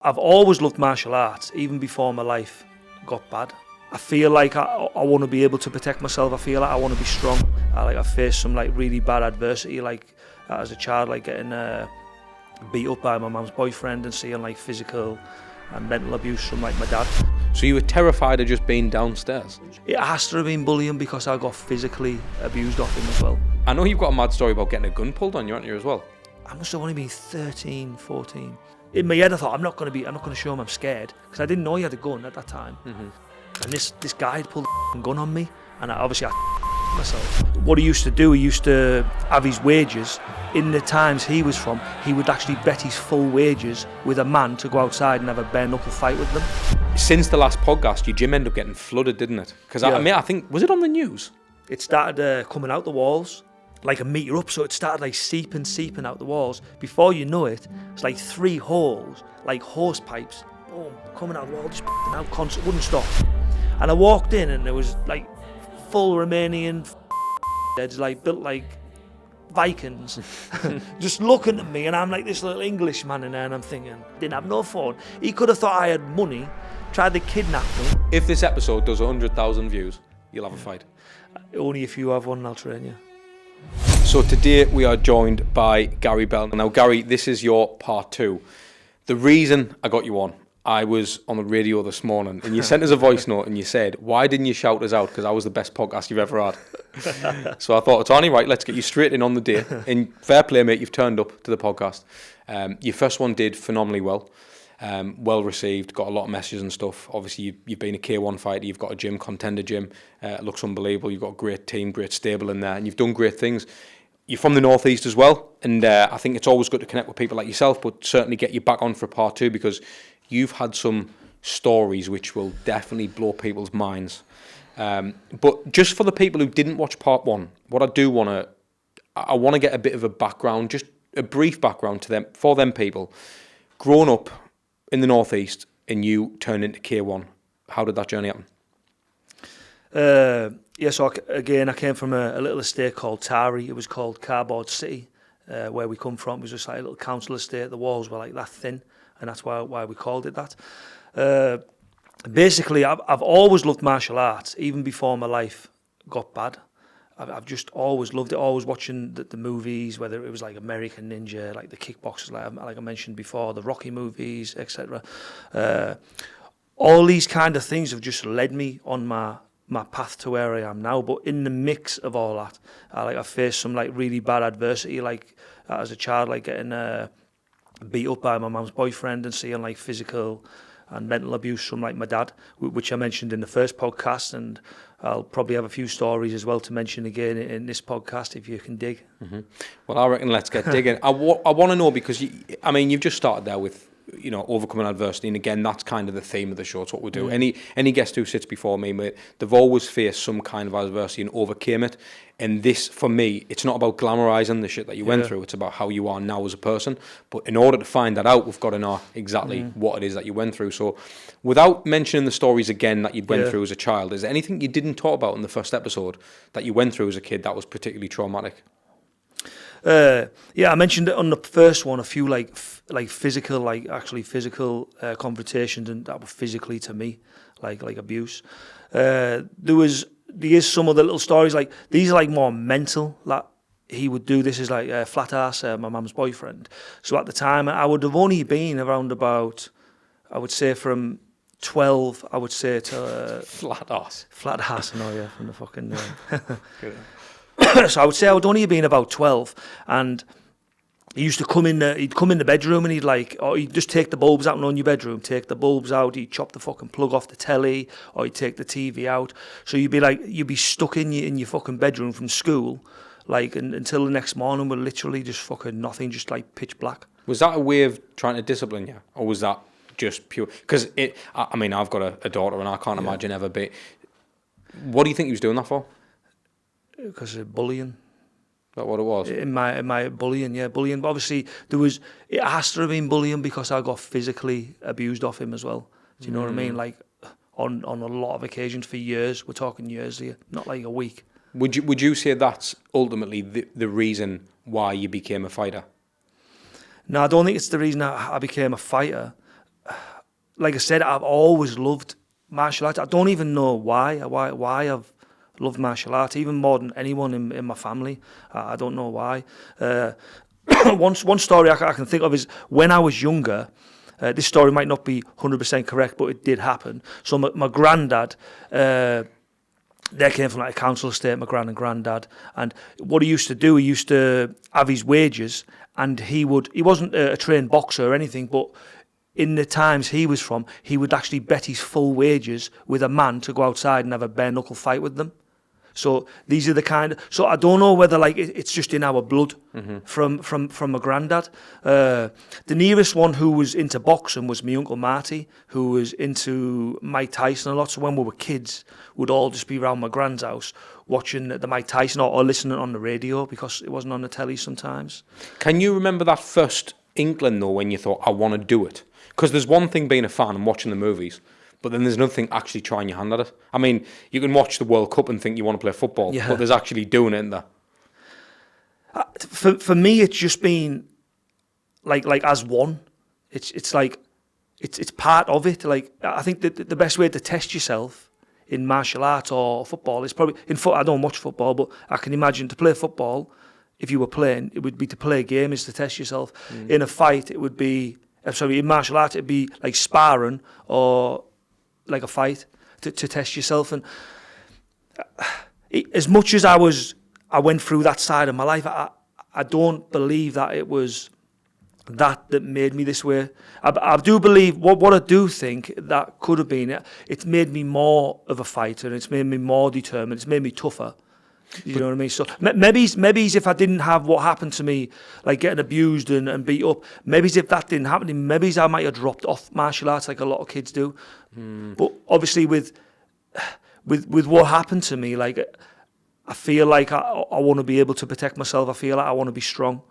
I've always loved martial arts, even before my life got bad. I feel like I want to be able to protect myself. I feel like I want to be strong. I faced some really bad adversity, as a child, getting beat up by my mum's boyfriend and seeing physical and mental abuse from my dad. So you were terrified of just being downstairs? It has to have been bullying because I got physically abused off him as well. I know you've got a mad story about getting a gun pulled on you, haven't you, as well? I must have only been 13, 14. In my head I thought I'm not going to show him I'm scared, because I didn't know he had a gun at that time. And this guy had pulled a gun on me, and I myself. What he used to do, he used to have his wages. In the times he was from, he would actually bet his full wages with a man to go outside and have a bare knuckle fight with them. Since the last podcast, your gym ended up getting flooded, didn't it? Because I think, was it on the news? It started coming out the walls, like a metre up, so it started seeping out the walls. Before you know it, it's 3 holes, like hose pipes, boom, coming out the wall, just out constant, wouldn't stop. And I walked in and there was full Romanian heads, built like Vikings, just looking at me, and I'm this little English man in there, and I'm thinking, didn't have no phone. He could have thought I had money, tried to kidnap me. If this episode does 100,000 views, you'll have a fight. Only if you have one, I'll train you. So today we are joined by Garry Bell. Now, Garry, this is your part 2. The reason I got you on, I was on the radio this morning and you sent us a voice note and you said, why didn't you shout us out? Because I was the best podcast you've ever had. So I thought, Tony, right, let's get you straight in on the day. And fair play, mate, you've turned up to the podcast. Your first one did phenomenally well. Well received, got a lot of messages and stuff. Obviously, you've been a K1 fighter, you've got a gym, Contender Gym. It looks unbelievable. You've got a great team, great stable in there, and you've done great things. You're from the Northeast as well, and I think it's always good to connect with people like yourself, but certainly get you back on for part 2 because you've had some stories which will definitely blow people's minds. But just for the people who didn't watch part 1, what I want to get a bit of a background, just a brief background to them, for them people. Growing up in the Northeast and you turned into K1, how did that journey happen? So I came from a little estate called Tari. It was called Cardboard City, where we come from. It was just a little council estate. The walls were that thin, and that's why we called it that. Basically, I've always loved martial arts, even before my life got bad. I've just always loved it, always watching the movies, whether it was American Ninja, the kickboxers, like I mentioned before, the Rocky movies, etc. All these kind of things have just led me on my path to where I am now. But in the mix of all that, I faced some really bad adversity, as a child, getting beat up by my mum's boyfriend and seeing physical and mental abuse from my dad, which I mentioned in the first podcast, and I'll probably have a few stories as well to mention again in this podcast if you can dig. Mm-hmm. Well, I reckon let's get digging. I want to know, because you've just started there with overcoming adversity, and again that's kind of the theme of the show. It's what we do. Any guest who sits before me, mate, they've always faced some kind of adversity and overcame it. And this, for me, it's not about glamorizing the shit that you went through, it's about how you are now as a person. But in order to find that out, we've got to know exactly what it is that you went through. So without mentioning the stories again that you went through as a child, is there anything you didn't talk about in the first episode that you went through as a kid that was particularly traumatic? I mentioned it on the first one, a few physical, physical confrontations, and that were physically to me, like abuse. There is some other little stories, these are more mental, he would do this as flat ass, my mum's boyfriend. So at the time I would have only been around about, I would say from 12, I would say to flat ass, no, yeah, from the fucking so I would say I would only have been about 12, and he used to come in the bedroom and he'd just take the bulbs out in your bedroom, take the bulbs out, he'd chop the fucking plug off the telly, or he'd take the TV out. So you'd be stuck in your fucking bedroom from school, until the next morning with literally just fucking nothing, just pitch black. Was that a way of trying to discipline you, or was that just pure? Because I've got a daughter and I can't imagine ever be. What do you think he was doing that for? Because of bullying. Is that what it was? In my bullying. But obviously it has to have been bullying because I got physically abused off him as well. Do you know what I mean? On a lot of occasions for years. We're talking years here, not a week. Would you say that's ultimately the reason why you became a fighter? No, I don't think it's the reason I became a fighter. like I said, I've always loved martial arts. I don't even know why I've loved martial arts, even more than anyone in my family. I don't know why. One story I can think of is when I was younger. This story might not be 100% correct, but it did happen. So my granddad, they came from like a council estate, my gran and granddad, and what he used to do, he used to have his wages, and he wasn't a trained boxer or anything, but in the times he was from, he would actually bet his full wages with a man to go outside and have a bare knuckle fight with them. So these are the kind of... So I don't know whether like it's just in our blood from my granddad. The nearest one who was into boxing was my Uncle Marty, who was into Mike Tyson a lot. So when we were kids, we'd all just be around my grand's house watching the Mike Tyson or listening on the radio because it wasn't on the telly sometimes. Can you remember that first inkling though when you thought, I want to do it? Because there's one thing being a fan and watching the movies, but then there's another thing actually trying your hand at it. I mean, you can watch the World Cup and think you want to play football, but there's actually doing it, isn't there? For me, it's just been like as one. It's like it's part of it. Like I think that the best way to test yourself in martial arts or football is probably in foot. I don't watch football, but I can imagine to play football. If you were playing, it would be to play a game is to test yourself. In a fight, it would be. In martial arts, it'd be like sparring or like a fight to test yourself. And as much as I went through that side of my life, I don't believe that it was that made me this way. I do believe what I do think that could have been it's made me more of a fighter. It's made me more determined. It's made me tougher. You know what I mean? So maybe if I didn't have what happened to me, like getting abused and beat up, maybe if that didn't happen to me, maybe I might have dropped off martial arts like a lot of kids do. But obviously with what happened to me, like I feel like I want to be able to protect myself. I feel like I want to be strong.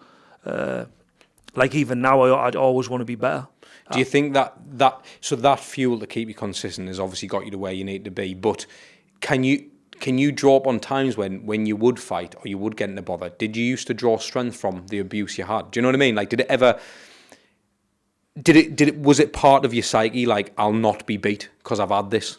Like even now, I'd always want to be better. Do you think that fuel to keep you consistent has obviously got you to where you need to be? But can you draw up on times when you would fight or you would get into bother? Did you used to draw strength from the abuse you had? Do you know what I mean? Like, did it ever? Was it part of your psyche? Like, I'll not be beat because I've had this.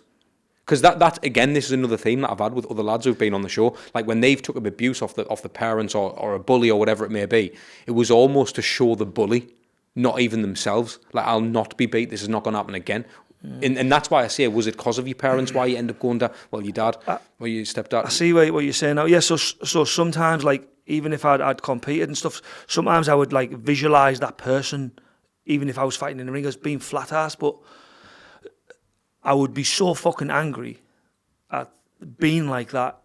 Because that again, this is another theme that I've had with other lads who've been on the show. Like when they've took abuse off the parents or a bully or whatever it may be, it was almost to show the bully, not even themselves. Like, I'll not be beat. This is not going to happen again. And that's why I say, was it because of your parents why you end up going down? Well, your dad or your stepdad. I see what you're saying now. Yeah, so sometimes, like, even if I'd competed and stuff, sometimes I would, like, visualise that person, even if I was fighting in the ring, as being flat-ass, but I would be so fucking angry at being like that,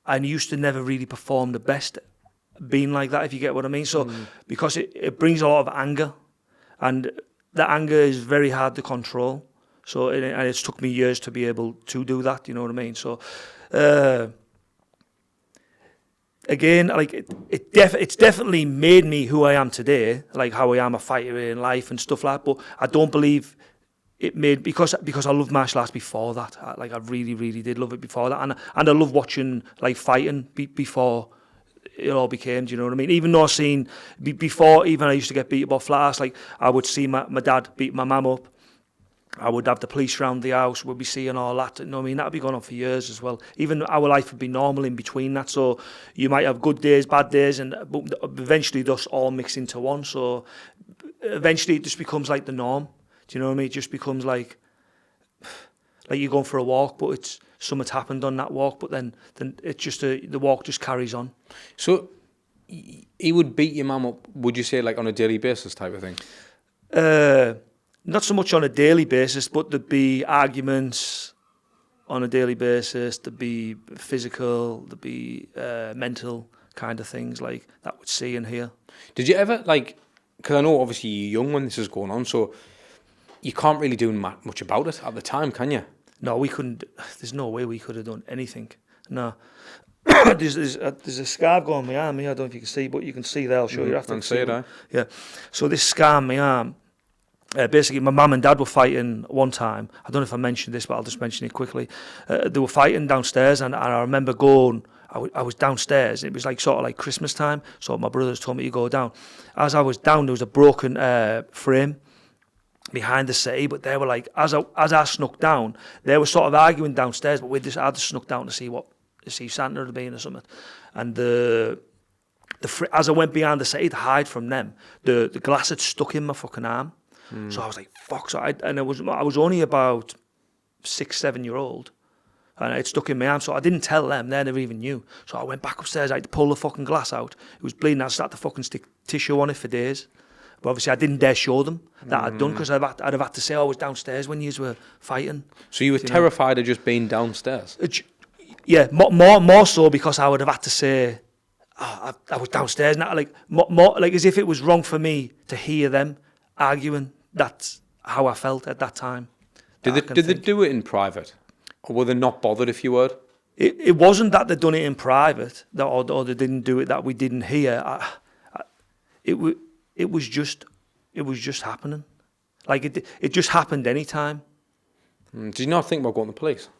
and used to never really perform the best being like that, if you get what I mean. So, because it brings a lot of anger, and that anger is very hard to control. So and it's took me years to be able to do that. You know what I mean? So again, like it's definitely made me who I am today, like how I am a fighter in life and stuff like that. But I don't believe it made because I loved martial arts before that. I really did love it before that, and I love watching like fighting before it all became. Do you know what I mean? Even though I seen before, even I used to get beat up by flat ass. Like I would see my dad beat my mum up. I would have the police around the house, we'd be seeing all that, you know what I mean? That would be going on for years as well. Even our life would be normal in between that, so you might have good days, bad days, but eventually those all mix into one, so eventually it just becomes like the norm, do you know what I mean? It just becomes like you're going for a walk, but it's something's happened on that walk, but then it's just the walk just carries on. So he would beat your mum up, would you say, like on a daily basis type of thing? Not so much on a daily basis, but there'd be arguments on a daily basis, there'd be physical, there'd be mental kind of things like that we'd see and hear. Did you ever, like, because I know obviously you're young when this is going on, so you can't really do much about it at the time, can you? No, we couldn't, there's no way we could have done anything, no. There's a scar going on my arm here, I don't know if you can see, but you can see there, I'll show you after. I can see it, Yeah, so this scar on my arm, basically, my mum and dad were fighting one time. I don't know if I mentioned this, but I'll just mention it quickly. They were fighting downstairs, and I remember going. I was downstairs. It was like sort of like Christmas time, so my brothers told me to go down. As I was down, there was a broken frame behind the settee, but they were like, as I snuck down, they were sort of arguing downstairs, but I just snuck down to see Santa had been or something. And as I went behind the settee to hide from them, the glass had stuck in my fucking arm. So I was like, fuck. I was only about 6-7 year old, and it stuck in my arm. So I didn't tell them. They never even knew. So I went back upstairs. I had to pull the fucking glass out. It was bleeding. I started to fucking stick tissue on it for days. But obviously I didn't dare show them that I'd done, because I'd have had to say I was downstairs when you were fighting. So you were terrified of just being downstairs? Yeah, more so because I would have had to say, I was downstairs. Not more like as if it was wrong for me to hear them arguing. That's how I felt at that time. Did they do it in private, or were they not bothered if you were? It wasn't that they'd done it in private, or they didn't do it that we didn't hear. It was just happening. Like it just happened anytime. Did you not think about going to the police?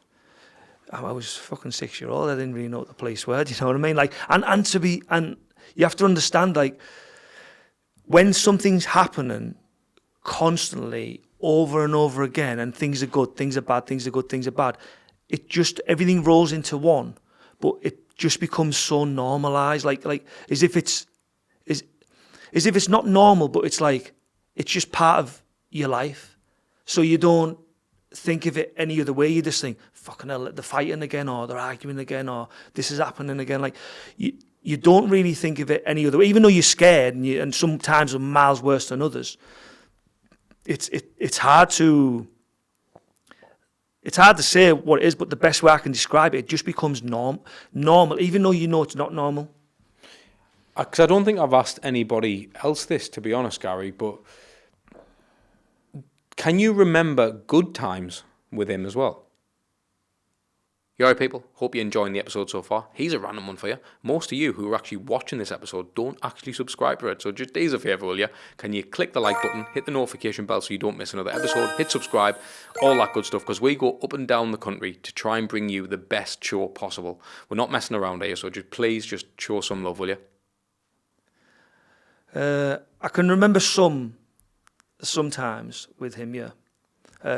I was fucking 6 year old. I didn't really know what the police were. Do you know what I mean? Like, and you have to understand, like, when something's happening constantly over and over again, and things are good, things are bad, things are good, things are bad, everything rolls into one, but it just becomes so normalized, like as if it's not normal, but it's like it's just part of your life. So you don't think of it any other way. You just think, fucking hell, they're fighting again, or they're arguing again, or this is happening again. Like you don't really think of it any other way, even though you're scared, and sometimes are miles worse than others. It's hard to say what it is, but the best way I can describe it just becomes normal, even though you know it's not normal. Because I don't think I've asked anybody else this, to be honest, Garry, but can you remember good times with him as well? You alright, people? Hope you're enjoying the episode so far. Here's a random one for you. Most of you who are actually watching this episode don't actually subscribe to it, so just do us a favour, will you? Can you click the like button, hit the notification bell so you don't miss another episode, hit subscribe, all that good stuff, because we go up and down the country to try and bring you the best show possible. We're not messing around here, so please just show some love, will you? I can remember sometimes with him, yeah.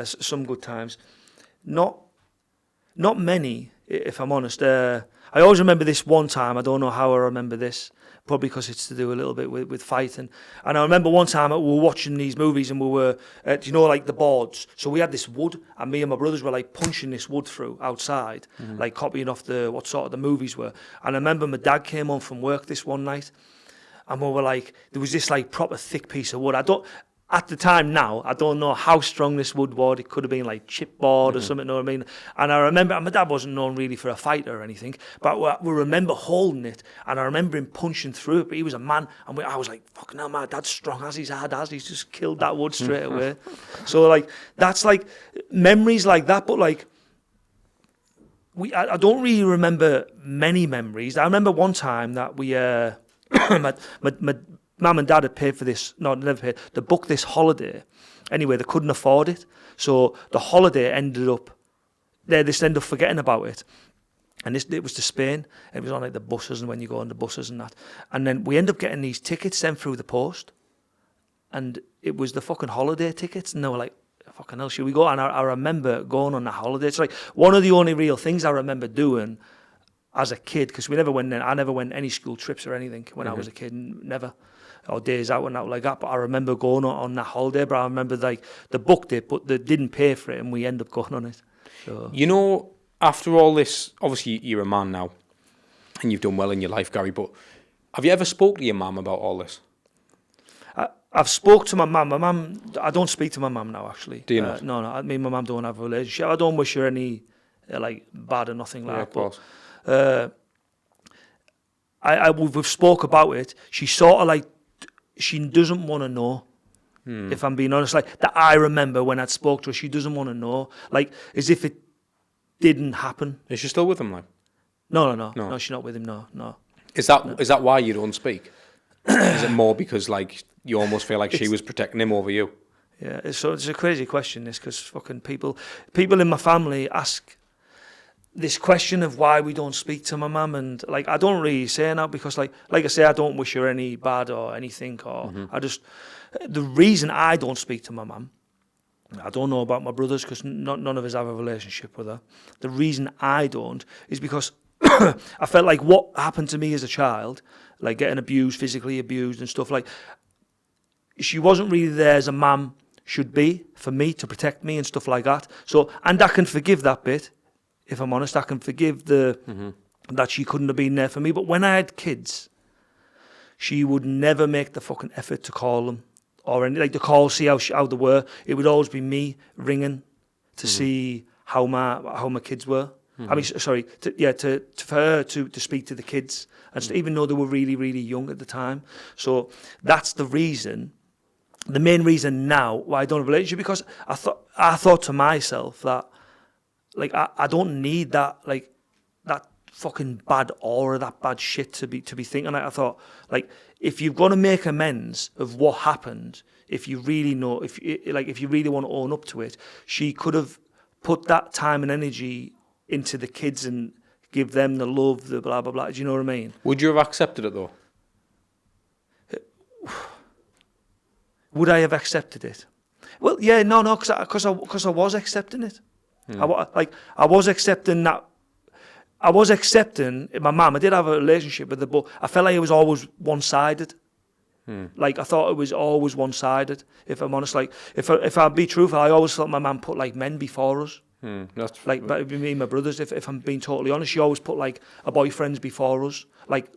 Some good times. Not many, if I'm honest. I always remember this one time. I don't know how I remember this. Probably because it's to do a little bit with fighting. And I remember one time we were watching these movies, and we were, like the boards. So we had this wood, and me and my brothers were like punching this wood through outside, like copying off what sort of the movies were. And I remember my dad came home from work this one night, and we were like, there was this like proper thick piece of wood. At the time now, I don't know how strong this wood was. It could have been like chipboard or something, you know what I mean? And I remember, my dad wasn't known really for a fighter or anything, but we remember holding it, and I remember him punching through it, but he was a man, and I was like, fucking hell, my dad's strong as he's hard as, he's just killed that wood straight away. So like, that's like, memories like that, but like, I don't really remember many memories. I remember one time that we, my Mum and Dad had paid for this, no, never paid, they booked this holiday. Anyway, they couldn't afford it. So the holiday ended up forgetting about it. And it was to Spain. It was on like the buses, and when you go on the buses and that. And then we ended up getting these tickets sent through the post. And it was the fucking holiday tickets. And they were like, fucking hell, should we go? And I remember going on that holiday. It's like one of the only real things I remember doing as a kid, because I never went any school trips or anything when I was a kid, never. Or days out and out like that, but I remember going on that holiday. But I remember like they booked it, but they didn't pay for it, and we ended up going on it. So. You know, after all this, obviously you're a man now, and you've done well in your life, Garry. But have you ever spoke to your mum about all this? I've spoke to my mum. My mum, I don't speak to my mum now. Actually, do you not? No. I mean, my mum don't have a relationship. I don't wish her any like bad or nothing like that. Of course. We've spoke about it. She sort of like. She doesn't want to know, if I'm being honest. Like, that I remember when I'd spoke to her, she doesn't want to know. Like, as if it didn't happen. Is she still with him, like? No, she's not with him, no. Is that why you don't speak? Is it more because, like, you almost feel like she was protecting him over you? Yeah, so it's a crazy question, this, because fucking people in my family ask this question of why we don't speak to my mum, and like I don't really say now, because like I say, I don't wish her any bad or anything, or I just, the reason I don't speak to my mum I don't know about my brothers because none of us have a relationship with her. The reason I don't is because I felt like what happened to me as a child, like getting abused, physically abused and stuff, like she wasn't really there as a mum should be for me to protect me and stuff like that. So, and I can forgive that bit, if I'm honest. I can forgive that she couldn't have been there for me. But when I had kids, she would never make the fucking effort to call them or any, like the call, see how they were. It would always be me ringing to see how my kids were. I mean, sorry, for her to speak to the kids, and even though they were really, really young at the time. So that's the reason, the main reason now why I don't have a relationship, because I thought to myself that, like, I don't need that, like, that fucking bad aura, that bad shit to be thinking. Like, I thought, like, if you've got to make amends of what happened, if you really know, if you really want to own up to it, she could have put that time and energy into the kids and give them the love, the blah, blah, blah. Do you know what I mean? Would you have accepted it, though? Would I have accepted it? Well, yeah, no, because I was accepting it. I was accepting that. I was accepting my mum. I did have a relationship with her, but I felt like it was always one-sided. Like, I thought it was always one-sided, if I'm honest. Like, if I'd be truthful, I always felt my mum put, like, men before us. That's like, but me and my brothers, if I'm being totally honest, she always put, like, her boyfriends before us. Like,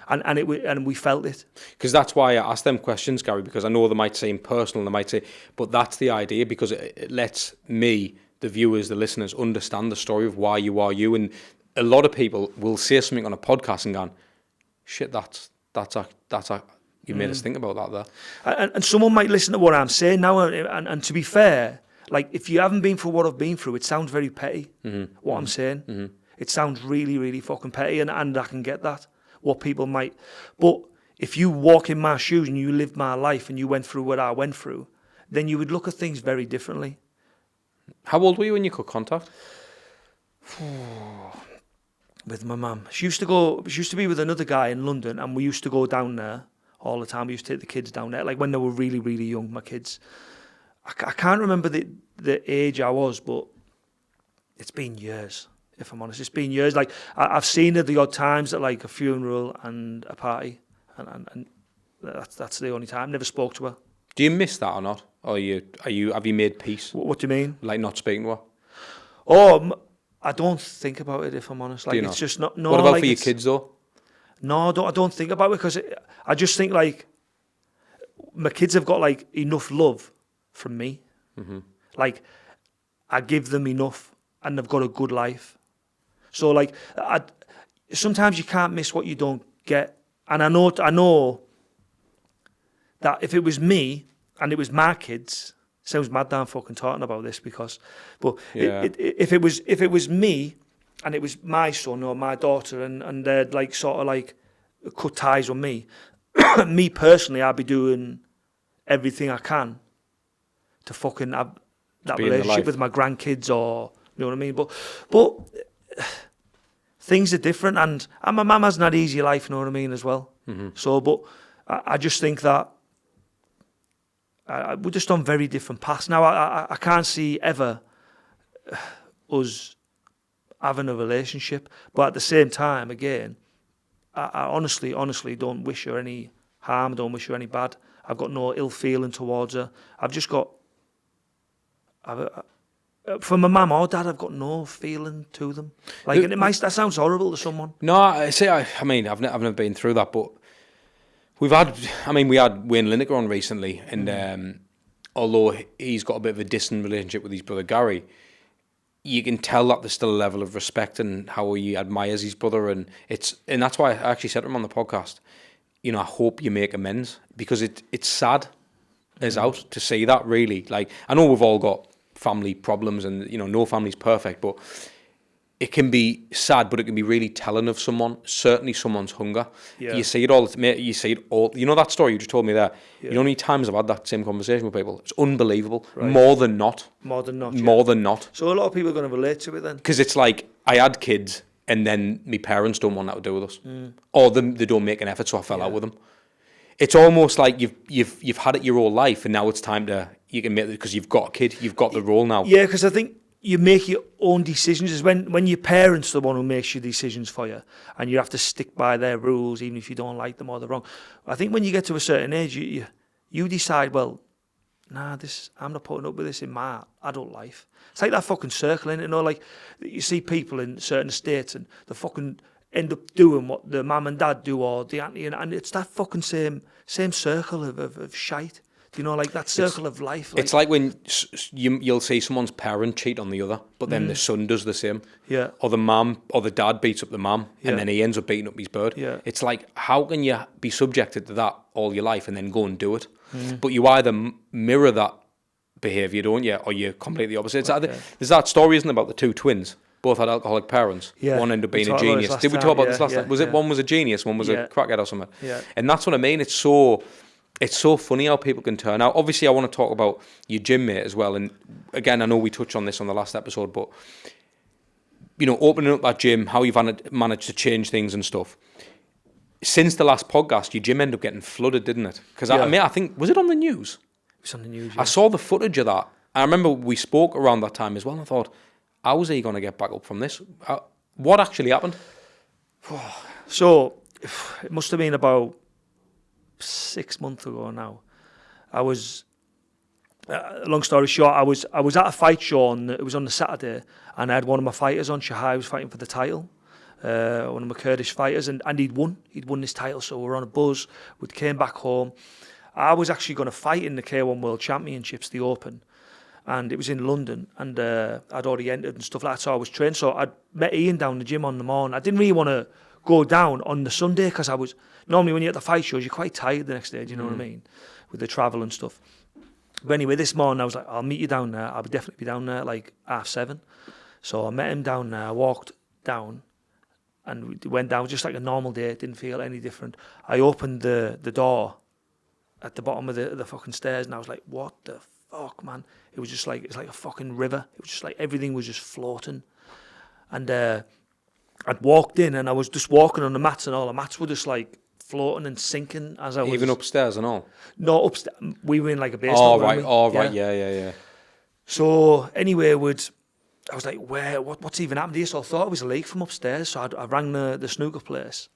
and we felt it. Because that's why I asked them questions, Garry, because I know they might seem personal, they might say, but that's the idea, because it lets me, the viewers, the listeners, understand the story of why you are you. And a lot of people will say something on a podcast and go, shit, that's you made us think about that there. And someone might listen to what I'm saying now, and to be fair, like, if you haven't been through what I've been through, it sounds very petty, what I'm saying. It sounds really, really fucking petty, and I can get that, what people might. But if you walk in my shoes and you lived my life and you went through what I went through, then you would look at things very differently. How old were you when you cut contact? With my mum. She used to be with another guy in London, and we used to go down there all the time. We used to take the kids down there, like when they were really, really young, my kids. I can't remember the age I was, but it's been years, if I'm honest. It's been years. Like, I've seen her the odd times at, like, a funeral and a party, and that's the only time. Never spoke to her. Do you miss that or not? Or have you made peace? What do you mean? Like, not speaking to her? Oh, I don't think about it, if I'm honest. Like, it's just not. No. What about like, for your kids though? No, I don't think about it, because I just think, like, my kids have got, like, enough love from me. Like, I give them enough, and they've got a good life. So, like, sometimes you can't miss what you don't get. And I know that if it was me and it was my kids, sounds mad that I'm fucking talking about this, but yeah. If it was me and it was my son or my daughter, and they'd, like, sort of, like, cut ties with me, me personally, I'd be doing everything I can to fucking have that relationship with my grandkids, or, you know what I mean? But things are different, and my mum hasn't had an easy life, you know what I mean, as well. So, but I just think that we're just on very different paths now. I can't see ever us having a relationship, but at the same time, again, I honestly don't wish her any harm, don't wish her any bad. I've got no ill feeling towards her. I've just got, for my mum or dad, I've got no feeling to them. Like, that sounds horrible to someone. No, I mean, I've never been through that, but we had Wayne Lineker on recently, and although he's got a bit of a distant relationship with his brother Garry, you can tell that there's still a level of respect and how he admires his brother, and that's why I actually said to him on the podcast, you know, I hope you make amends, because it's sad as out to see that, really. Like, I know we've all got family problems, and, you know, no family's perfect, but it can be sad, but it can be really telling of someone, certainly someone's hunger. Yeah. You see it all, mate, you know that story you just told me there? Yeah. You know how many times I've had that same conversation with people? It's unbelievable. Right. More than not. So a lot of people are going to relate to it then? Because it's like, I had kids, and then my parents don't want that to do with us. Or they don't make an effort, so I fell out with them. It's almost like you've had it your whole life, and now it's time to you can make it because you've got a kid, you've got the role now. Yeah, because I think you make your own decisions. Is when your parents are the one who makes your decisions for you, and you have to stick by their rules, even if you don't like them or they're wrong. I think when you get to a certain age, you decide, well, nah, I'm not putting up with this in my adult life. It's like that fucking circle, innit? You know, like you see people in certain estates and they fucking end up doing what the mum and dad do or the auntie, and it's that fucking same circle of shite. Do you know, like that circle of life? It's like when you'll see someone's parent cheat on the other, but then the son does the same. Yeah. Or the mum or the dad beats up the mum, and then he ends up beating up his bird. Yeah. It's like, how can you be subjected to that all your life and then go and do it? But you either mirror that behaviour, don't you, or you're completely opposite. There's that story, isn't it, about the two twins? Both had alcoholic parents. Yeah. One ended up being a genius. Did we talk about this last time? One was a genius, one was Yeah. a crackhead or something? Yeah. And that's what I mean. It's so funny how people can turn out. Obviously, I want to talk about your gym mate as well. And again, I know we touched on this on the last episode, but, you know, opening up that gym, how you've managed to change things and stuff. Since the last podcast, your gym ended up getting flooded, didn't it? Because I think, was it on the news? It was on the news, I saw the footage of that. I remember we spoke around that time as well. And I thought, how's he going to get back up from this? What actually happened? So, it must have been about 6 months ago now. I was, long story short, I was at a fight show, it was on the Saturday, and I had one of my fighters on. Shahai was fighting for the title, one of my Kurdish fighters, and he'd won this title, so we were on a buzz. We came back home. I was actually going to fight in the K1 World Championships, the Open, and it was in London, and I'd already entered and stuff like that, so I was trained. So I'd met Ian down the gym on the morning. I didn't really want to go down on the Sunday because I was, normally when you're at the fight shows, you're quite tired the next day, do you know what I mean, with the travel and stuff. But anyway, this morning I was like, I'll meet you down there. I'll definitely be down there at like 7:30. So I met him down there. I walked down and we went down just like a normal day. It didn't feel any different. I opened the door at the bottom of the fucking stairs, and I was like, what the fuck, man? It was just like, it's like a fucking river. It was just like everything was just floating. And I'd walked in and I was just walking on the mats, and all the mats were just like floating and sinking as I was. Even upstairs and all? No, upstairs. We were in like a basement. Oh, right. Yeah. So anyway, I was like, what's even happened here? So I thought it was a leak from upstairs. So I rang the snooker place.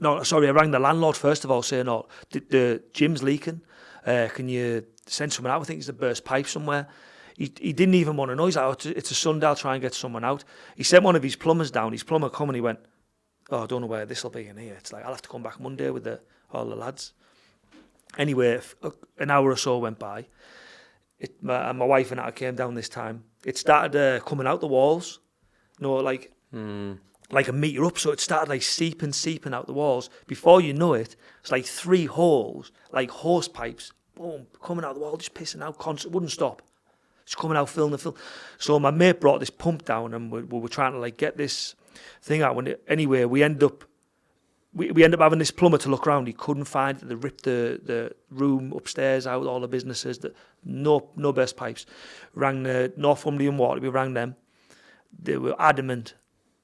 No, sorry, I rang the landlord first of all, saying, oh, the gym's leaking. Can you send someone out? I think it's a burst pipe somewhere. He didn't even want to know. He's like, oh, it's a Sunday, I'll try and get someone out. He sent one of his plumbers down. His plumber come and he went, oh, I don't know where this will be in here. It's like, I'll have to come back Monday with all the lads. Anyway, an hour or so went by. My wife and I came down this time. It started coming out the walls, you know, like a metre up. So it started like seeping out the walls. Before you know it, it's like 3 holes, like hose pipes, boom, coming out the wall, just pissing out constant, wouldn't stop. It's coming out, filling. So my mate brought this pump down, and we were trying to like get this thing out. Anyway, we end up having this plumber to look around. He couldn't find it. They ripped the room upstairs out, all the businesses. No burst pipes. Rang the Northumbrian Water. We rang them. They were adamant.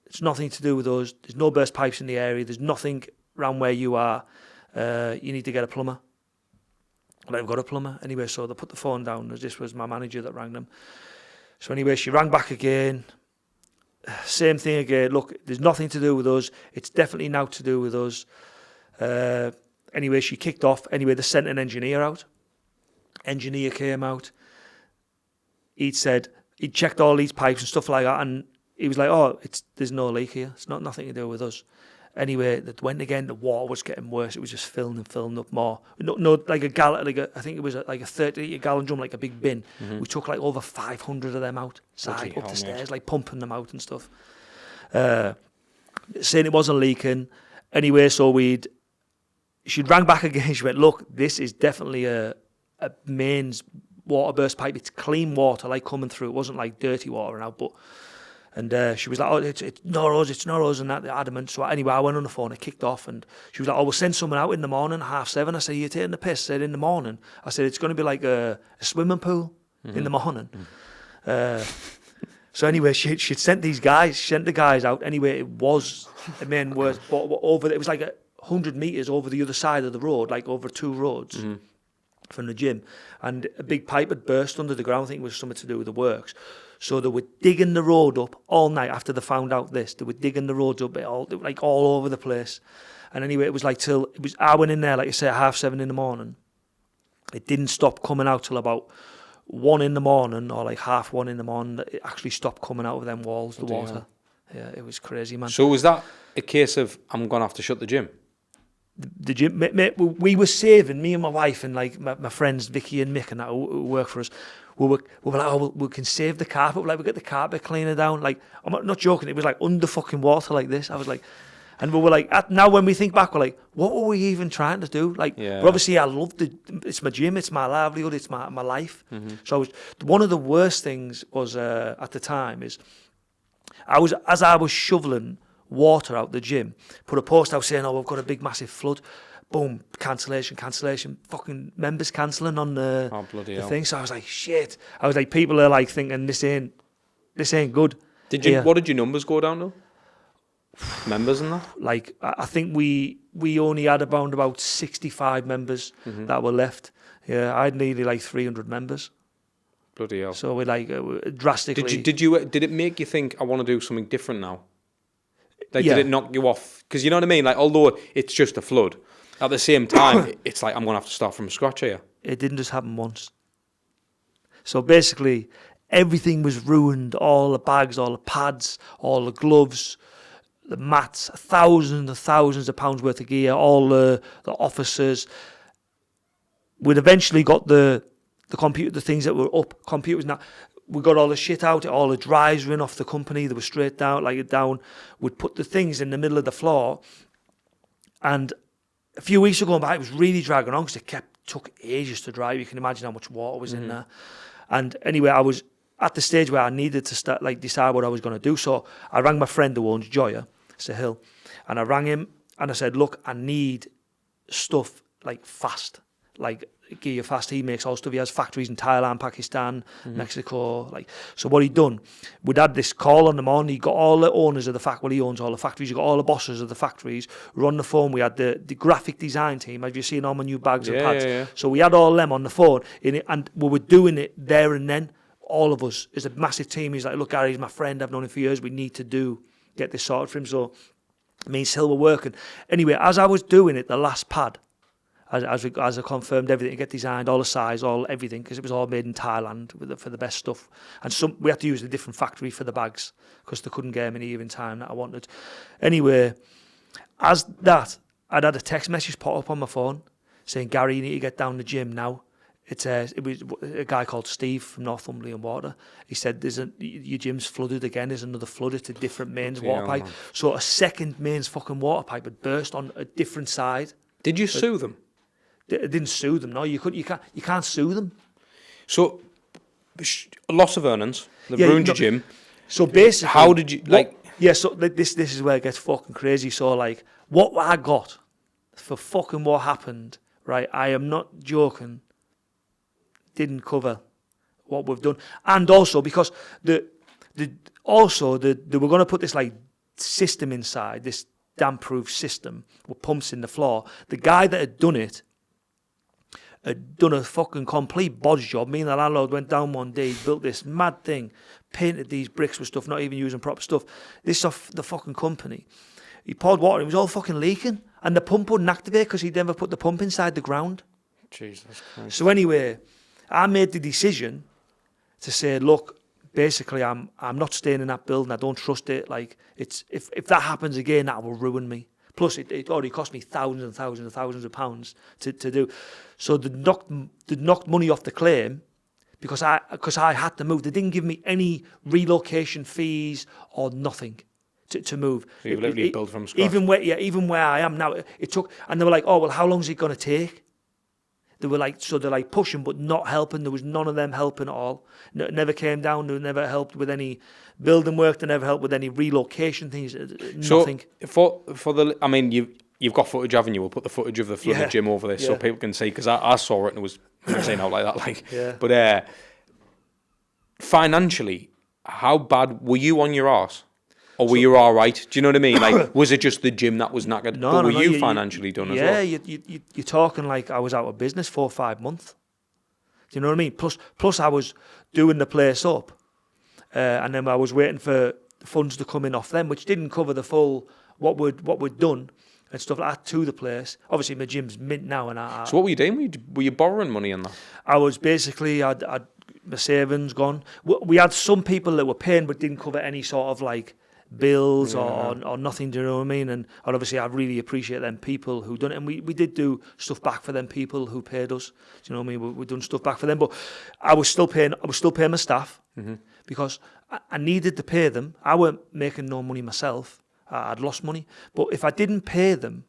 It's nothing to do with us. There's no burst pipes in the area. There's nothing around where you are. You need to get a plumber. I've got a plumber. Anyway, so they put the phone down. This was my manager that rang them. So anyway, she rang back again. Same thing again. Look, there's nothing to do with us. It's definitely now to do with us. Anyway, she kicked off. Anyway, they sent an engineer out. Engineer came out. He'd checked all these pipes and stuff like that, and he was like, oh, there's no leak here. It's nothing to do with us. Anyway, that went again. The water was getting worse. It was just filling up more. No, like a gallon, I think it was like a 30-gallon drum, like a big bin. We took like over 500 of them out, up the stairs, like pumping them out and stuff. Saying it wasn't leaking. Anyway, so she'd rang back again. She went, look, this is definitely a mains water burst pipe. It's clean water, like coming through. It wasn't like dirty water now, but. And she was like, oh, it's not us, and that, they're adamant. So anyway, I went on the phone, I kicked off, and she was like, oh, we'll send someone out in the morning, 7:30. I said, you're taking the piss? I said, in the morning. I said, it's going to be like a swimming pool in the morning. So anyway, she'd sent the guys out. Anyway, it was the main worst, but it was like 100 metres over the other side of the road, like over 2 roads. from the gym, and a big pipe had burst under the ground. I think it was something to do with the works. So they were digging the road up all night after they found out this. They were digging the roads up all over the place. And anyway, it was I went in there, like I say, at 7:30 in the morning. It didn't stop coming out till about 1 in the morning, or like 1:30 in the morning. It actually stopped coming out of them walls, the water. Yeah, it was crazy, man. So was that a case of, I'm going to have to shut the gym? The gym, mate, we were saving, me and my wife and like my friends Vicky and Mick and that who work for us. We were like, oh, we can save the carpet. Like, we get the carpet cleaner down. Like, I'm not joking. It was like under fucking water like this. I was like, and we were like, now when we think back, we're like, what were we even trying to do? Like, but obviously I loved it. It's my gym. It's my livelihood. It's my life. Mm-hmm. So one of the worst things was at the time is as I was shoveling water out the gym, put a post out saying, oh, we've got a big massive flood. Boom, cancellation, fucking members cancelling on the thing. So I was like, shit. I was like, people are like thinking this ain't good. What did your numbers go down to? Members and that? Like, I think we only had about 65 members that were left. Yeah, I had nearly like 300 members. Bloody hell. So we like drastically. Did it make you think, I want to do something different now? Like, did it knock you off? Because you know what I mean? Like, although it's just a flood, at the same time, it's like, I'm going to have to start from scratch here. It didn't just happen once. So basically, everything was ruined. All the bags, all the pads, all the gloves, the mats, thousands and thousands of pounds worth of gear, all the officers. We'd eventually got the computer, the things that were up, computers now. We got all the shit out, all the drives were in off the company, they were straight down, We'd put the things in the middle of the floor, and a few weeks ago, it was really dragging on because it took ages to dry. You can imagine how much water was in there. And anyway, I was at the stage where I needed to start, decide what I was going to do. So I rang my friend who owns Joya, Sahil, and I rang him and I said, look, I need stuff fast, gear fast. He makes all stuff. He has factories in Thailand, Pakistan, Mexico. So what he'd done, we'd had this call on the morning. He got all the owners of the factory. Well, he owns all the factories. He got all the bosses of the factories. We were on the phone. We had the graphic design team. Have you seen all my new bags and pads? Yeah. So we had all them on the phone, and we were doing it there and then. All of us. It's a massive team. He's like, look, Gary, he's my friend. I've known him for years. We need to get this sorted for him. So me and Sil were working. Anyway, as I was doing it, the last pad, as I confirmed everything, get designed, all the size, all everything, because it was all made in Thailand for the best stuff. And we had to use a different factory for the bags because they couldn't get them in here in time that I wanted. Anyway, as that, I'd had a text message pop up on my phone saying, Gary, you need to get down the gym now. It was a guy called Steve from Northumberland Water. He said, your gym's flooded again. There's another flood. It's a different mains water pipe. Man. So a second mains fucking water pipe had burst on a different side. Did you sue them? I didn't sue them. No, you can't sue them. So, a loss of earnings. They've ruined your gym. So basically, how did you So this is where it gets fucking crazy. So what I got for fucking what happened, right? I am not joking. Didn't cover what we've done, and also because they were going to put this system inside, this damp-proof system with pumps in the floor. The guy that had done it had done a fucking complete bodge job. Me and the landlord went down one day, built this mad thing, painted these bricks with stuff, not even using proper stuff. This off the fucking company. He poured water, it was all fucking leaking, and the pump wouldn't activate because he'd never put the pump inside the ground. Jesus Christ. So anyway, I made the decision to say, look, basically, I'm not staying in that building. I don't trust it. If that happens again, that will ruin me. Plus, it already cost me thousands and thousands and thousands of pounds to do. So they knocked money off the claim because I had to move. They didn't give me any relocation fees or nothing to move. So you've literally built from scratch. Even where I am now, it took. And they were like, oh well, how long is it going to take? They were they're pushing but not helping. There was none of them helping at all. Never came down. They never helped with any building work. They never helped with any relocation things. Nothing. So for the, I mean, you've got footage, haven't you? We'll put the footage of the flooded gym over there so people can see, because I saw it and it was saying out like that. But financially, how bad were you on your arse? Or were you all right? Do you know what I mean? Was it just the gym that was knackered? No, were you financially done as well? Yeah, you're talking I was out of business 4 or 5 months. Do you know what I mean? Plus I was doing the place up, and then I was waiting for funds to come in off them, which didn't cover the full what we'd done and stuff like that to the place. Obviously, my gym's mint now, and So what were you doing? Were you borrowing money on that? I was basically I'd my savings gone. We had some people that were paying but didn't cover any sort of like bills or nothing. Do you know what I mean? And obviously, I really appreciate them people who done it, and we did do stuff back for them people who paid us. Do you know what I mean? We done stuff back for them, but I was still paying my staff because I needed to pay them. I weren't making no money myself. I'd lost money, but if I didn't pay them,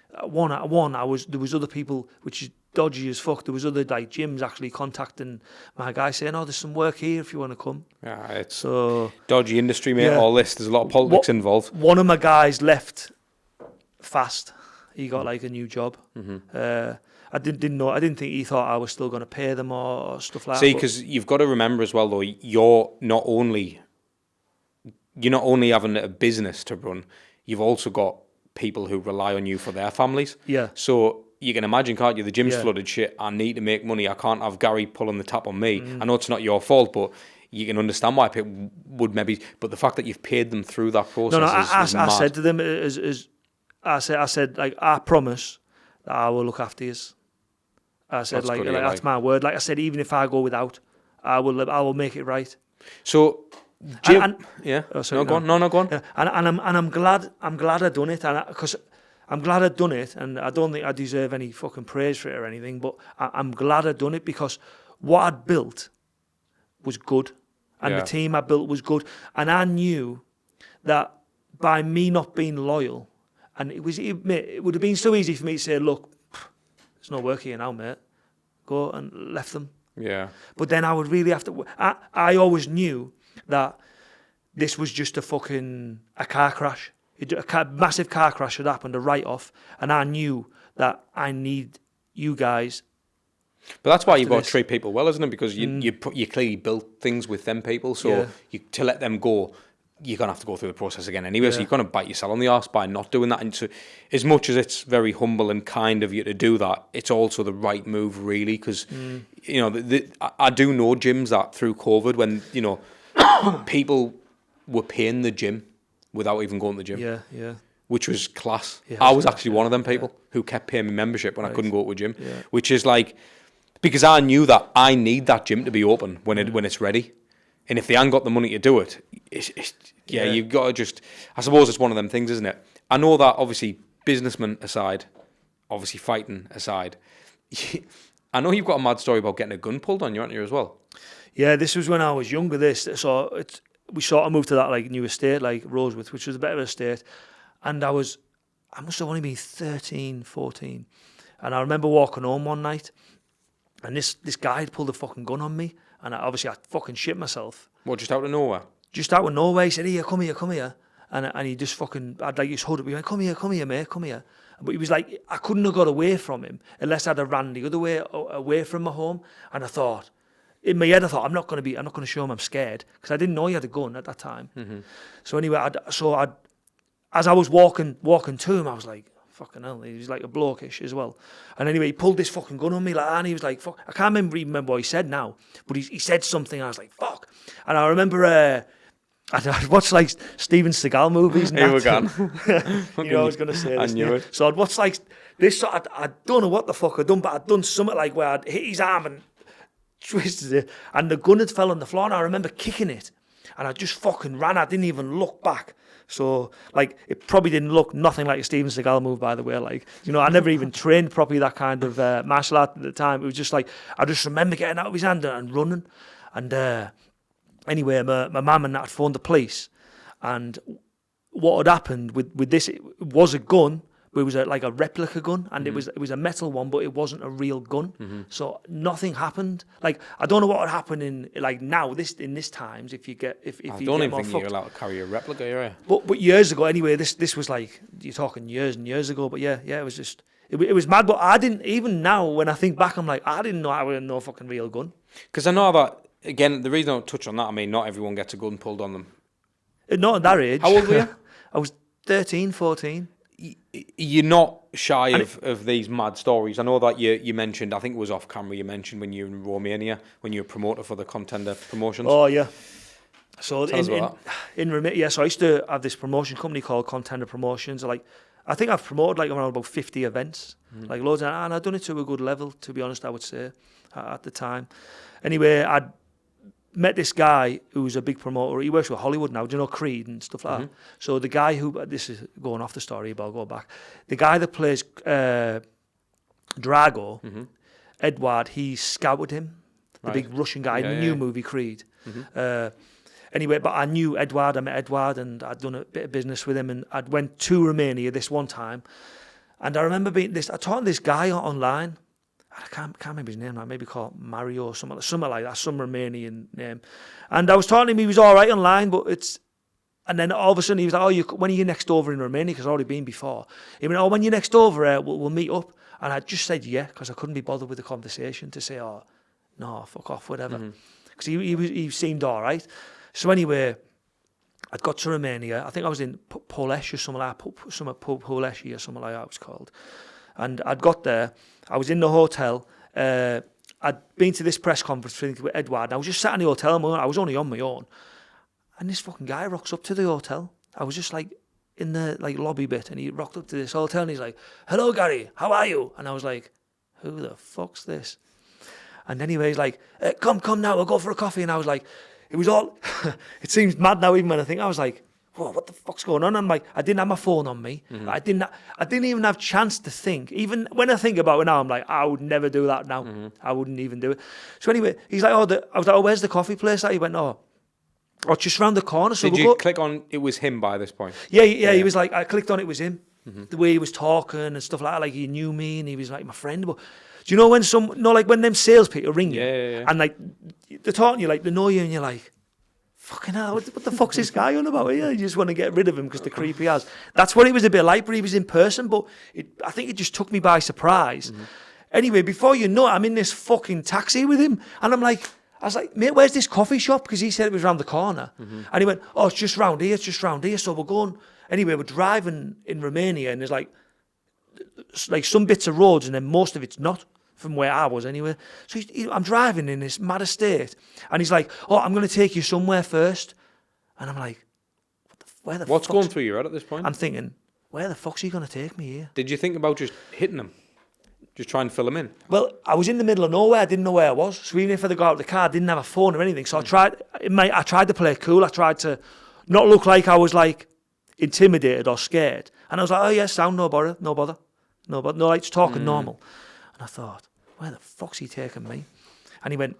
there was other people, which is dodgy as fuck. There was other like gyms actually contacting my guy saying, "Oh, there's some work here if you want to come." Yeah, it's so dodgy industry, mate. All this, there's a lot of politics involved. One of my guys left fast. He got like a new job. I didn't know. I didn't think he thought I was still going to pay them or stuff like that. See, because you've got to remember as well, though, you're not only having a business to run, you've also got people who rely on you for their families. Yeah. So you can imagine, can't you? The gym's flooded shit. I need to make money. I can't have Gary pulling the tap on me. I know it's not your fault, but you can understand why people would maybe. But the fact that you've paid them through that process is mad. I said to them, I said, like, I promise that I will look after you. I said, That's good, that's my word. Like I said, even if I go without, I will make it right. So, Jim, go on. No, go on. Yeah, and I'm glad I done it, and because I'm glad I done it, and I don't think I deserve any fucking praise for it or anything, but I'm glad I done it because what I'd built was good, and the team I built was good, and I knew that by me not being loyal, and it would have been so easy for me to say, look, there's no work here now, mate, go, and left them. Yeah. But then I would really have to. I always knew that this was just a car crash. Massive car crash had happened, a write-off, and I knew that I need you guys. But that's why you've got to treat people well, isn't it? Because you clearly built things with them people, so to let them go, you're going to have to go through the process again anyway, so you're going to bite yourself on the arse by not doing that. And so, as much as it's very humble and kind of you to do that, it's also the right move, really, because, I do know gyms that through COVID, when, people were paying the gym without even going to the gym. Yeah. Which was class. Yeah, I was actually one of them people who kept paying me membership when I couldn't go to a gym, which is like, because I knew that I need that gym to be open when it's ready. And if they ain't got the money to do it, you've got to just... I suppose it's one of them things, isn't it? I know that, obviously, businessmen aside, obviously fighting aside, I know you've got a mad story about getting a gun pulled on you, aren't you, as well? Yeah, this was when I was younger, so we sort of moved to that, like, new estate, like Roseworth, which was a better estate, and I must have only been 13, 14, and I remember walking home one night, and this guy had pulled a fucking gun on me, and I fucking shit myself. What, just out of nowhere? Just out of nowhere. He said, "Here, come here." And he just fucking, I'd like his hood up. He went, come here, mate, come here. But he was like, I couldn't have got away from him unless I'd have ran the other way, away from my home. And I thought, in my head, I'm not going to show him I'm scared, because I didn't know he had a gun at that time. Mm-hmm. So anyway, as I was walking to him, I was like, fucking hell, he was like a blokish as well. And anyway, he pulled this fucking gun on me, like, and he was like, fuck. I can't remember what he said now, but he said something, and I was like, fuck. And I remember I'd watched like Steven Seagal movies. And Here we go. I was going to say this. I knew it. So I'd watched like this. I don't know what the fuck I'd done, but I'd done something like where I'd hit his arm and twisted it, and the gun had fell on the floor, and I remember kicking it, and I just fucking ran. I didn't even look back. So, like, it probably didn't look nothing like a Steven Seagal move, by the way. Like, I never even trained properly that kind of martial art at the time. It was just like, I just remember getting out of his hand and running. And anyway, my mum and that had phoned the police. And what had happened with this, it was a gun, but it was like a replica gun, and it was a metal one, but it wasn't a real gun. Mm-hmm. So nothing happened. Like, I don't know what would happen in like now in this times if you get if I you don't get even more think fucked. you're allowed to carry a replica, are you? But years ago anyway, this was like, you're talking years and years ago. But yeah, it was just it was mad. But I didn't, even now when I think back, I'm like, I didn't know I would have no fucking real gun. Because I know that, again, the reason I don't touch on that, I mean, not everyone gets a gun pulled on them. Not at that age. How old were you? I was 13, 14. you're not shy of these mad stories. I know that you mentioned, I think it was off camera, you mentioned when you were in Romania, when you were promoter for the Contender Promotions. Oh, yeah. So Tell us about that. in Romania, so I used to have this promotion company called Contender Promotions. Like, I think I've promoted like around about 50 events, like loads, and I've done it to a good level, to be honest, I would say, at the time. Anyway, I'd met this guy who's a big promoter. He works with Hollywood now, do you know Creed and stuff like that? So the guy who, this is going off the story, but I'll go back. The guy that plays Drago, Edward, he scouted him, the big Russian guy in the new movie Creed. Anyway, but I knew Edward, I met Edward, and I'd done a bit of business with him, and I'd went to Romania this one time, and I remember I talked to this guy online. I can't remember his name. I maybe call it Mario or something like that, some Romanian name. And I was talking to him, he was all right online, and then all of a sudden he was like, when are you next over in Romania? Because I've already been before. He went, when you're next over, we'll meet up. And I just said, yeah, because I couldn't be bothered with the conversation to say, no, fuck off, whatever. Because he seemed all right. So anyway, I'd got to Romania. I think I was in Polesh or something like that, Poleshi or something like that it was called. And I'd got there. I was in the hotel. I'd been to this press conference with Edward. And I was just sat in the hotel. I was only on my own. And this fucking guy rocks up to the hotel. I was just like in the lobby bit. And he rocked up to this hotel. And he's like, hello, Garry. How are you? And I was like, who the fuck's this? And anyway, he's like, come now. We'll go for a coffee. And I was like, it was all, it seems mad now even when I think, I was like, whoa, what the fuck's going on? I'm like, I didn't have my phone on me. I didn't even have chance to think. Even when I think about it now, I'm like, I would never do that now. I wouldn't even do it. So anyway, he's like, I was like, where's the coffee place? He went, it's just round the corner. So did you click on, it was him by this point? Yeah, he was like, I clicked on it was him. The way he was talking and stuff like that, like he knew me and he was like my friend. But do you know when when them salespeople ring you and like they're talking to you, like they know you and you're like, fucking hell, what the fuck's this guy on about here? You just want to get rid of him because the creep he has. That's what it was a bit like, but he was in person, but I think it just took me by surprise. Anyway, before you know it, I'm in this fucking taxi with him and I was like, mate, where's this coffee shop? Because he said it was round the corner. And he went, it's just round here, So we're going. Anyway, we're driving in Romania and there's like some bits of roads and then most of it's not from where I was anyway. So I'm driving in this mad estate and he's like, I'm going to take you somewhere first. And I'm like, what's going through your head at this point? I'm thinking, where the fuck's he going to take me here? Did you think about just hitting him? Just try and fill him in? Well, I was in the middle of nowhere. I didn't know where I was. So even if I got out of the car, I didn't have a phone or anything. So I tried to play it cool. I tried to not look like I was like intimidated or scared. And I was like, sound, no bother. No, like just talking normal. And I thought, where the fuck's he taking me? And he went,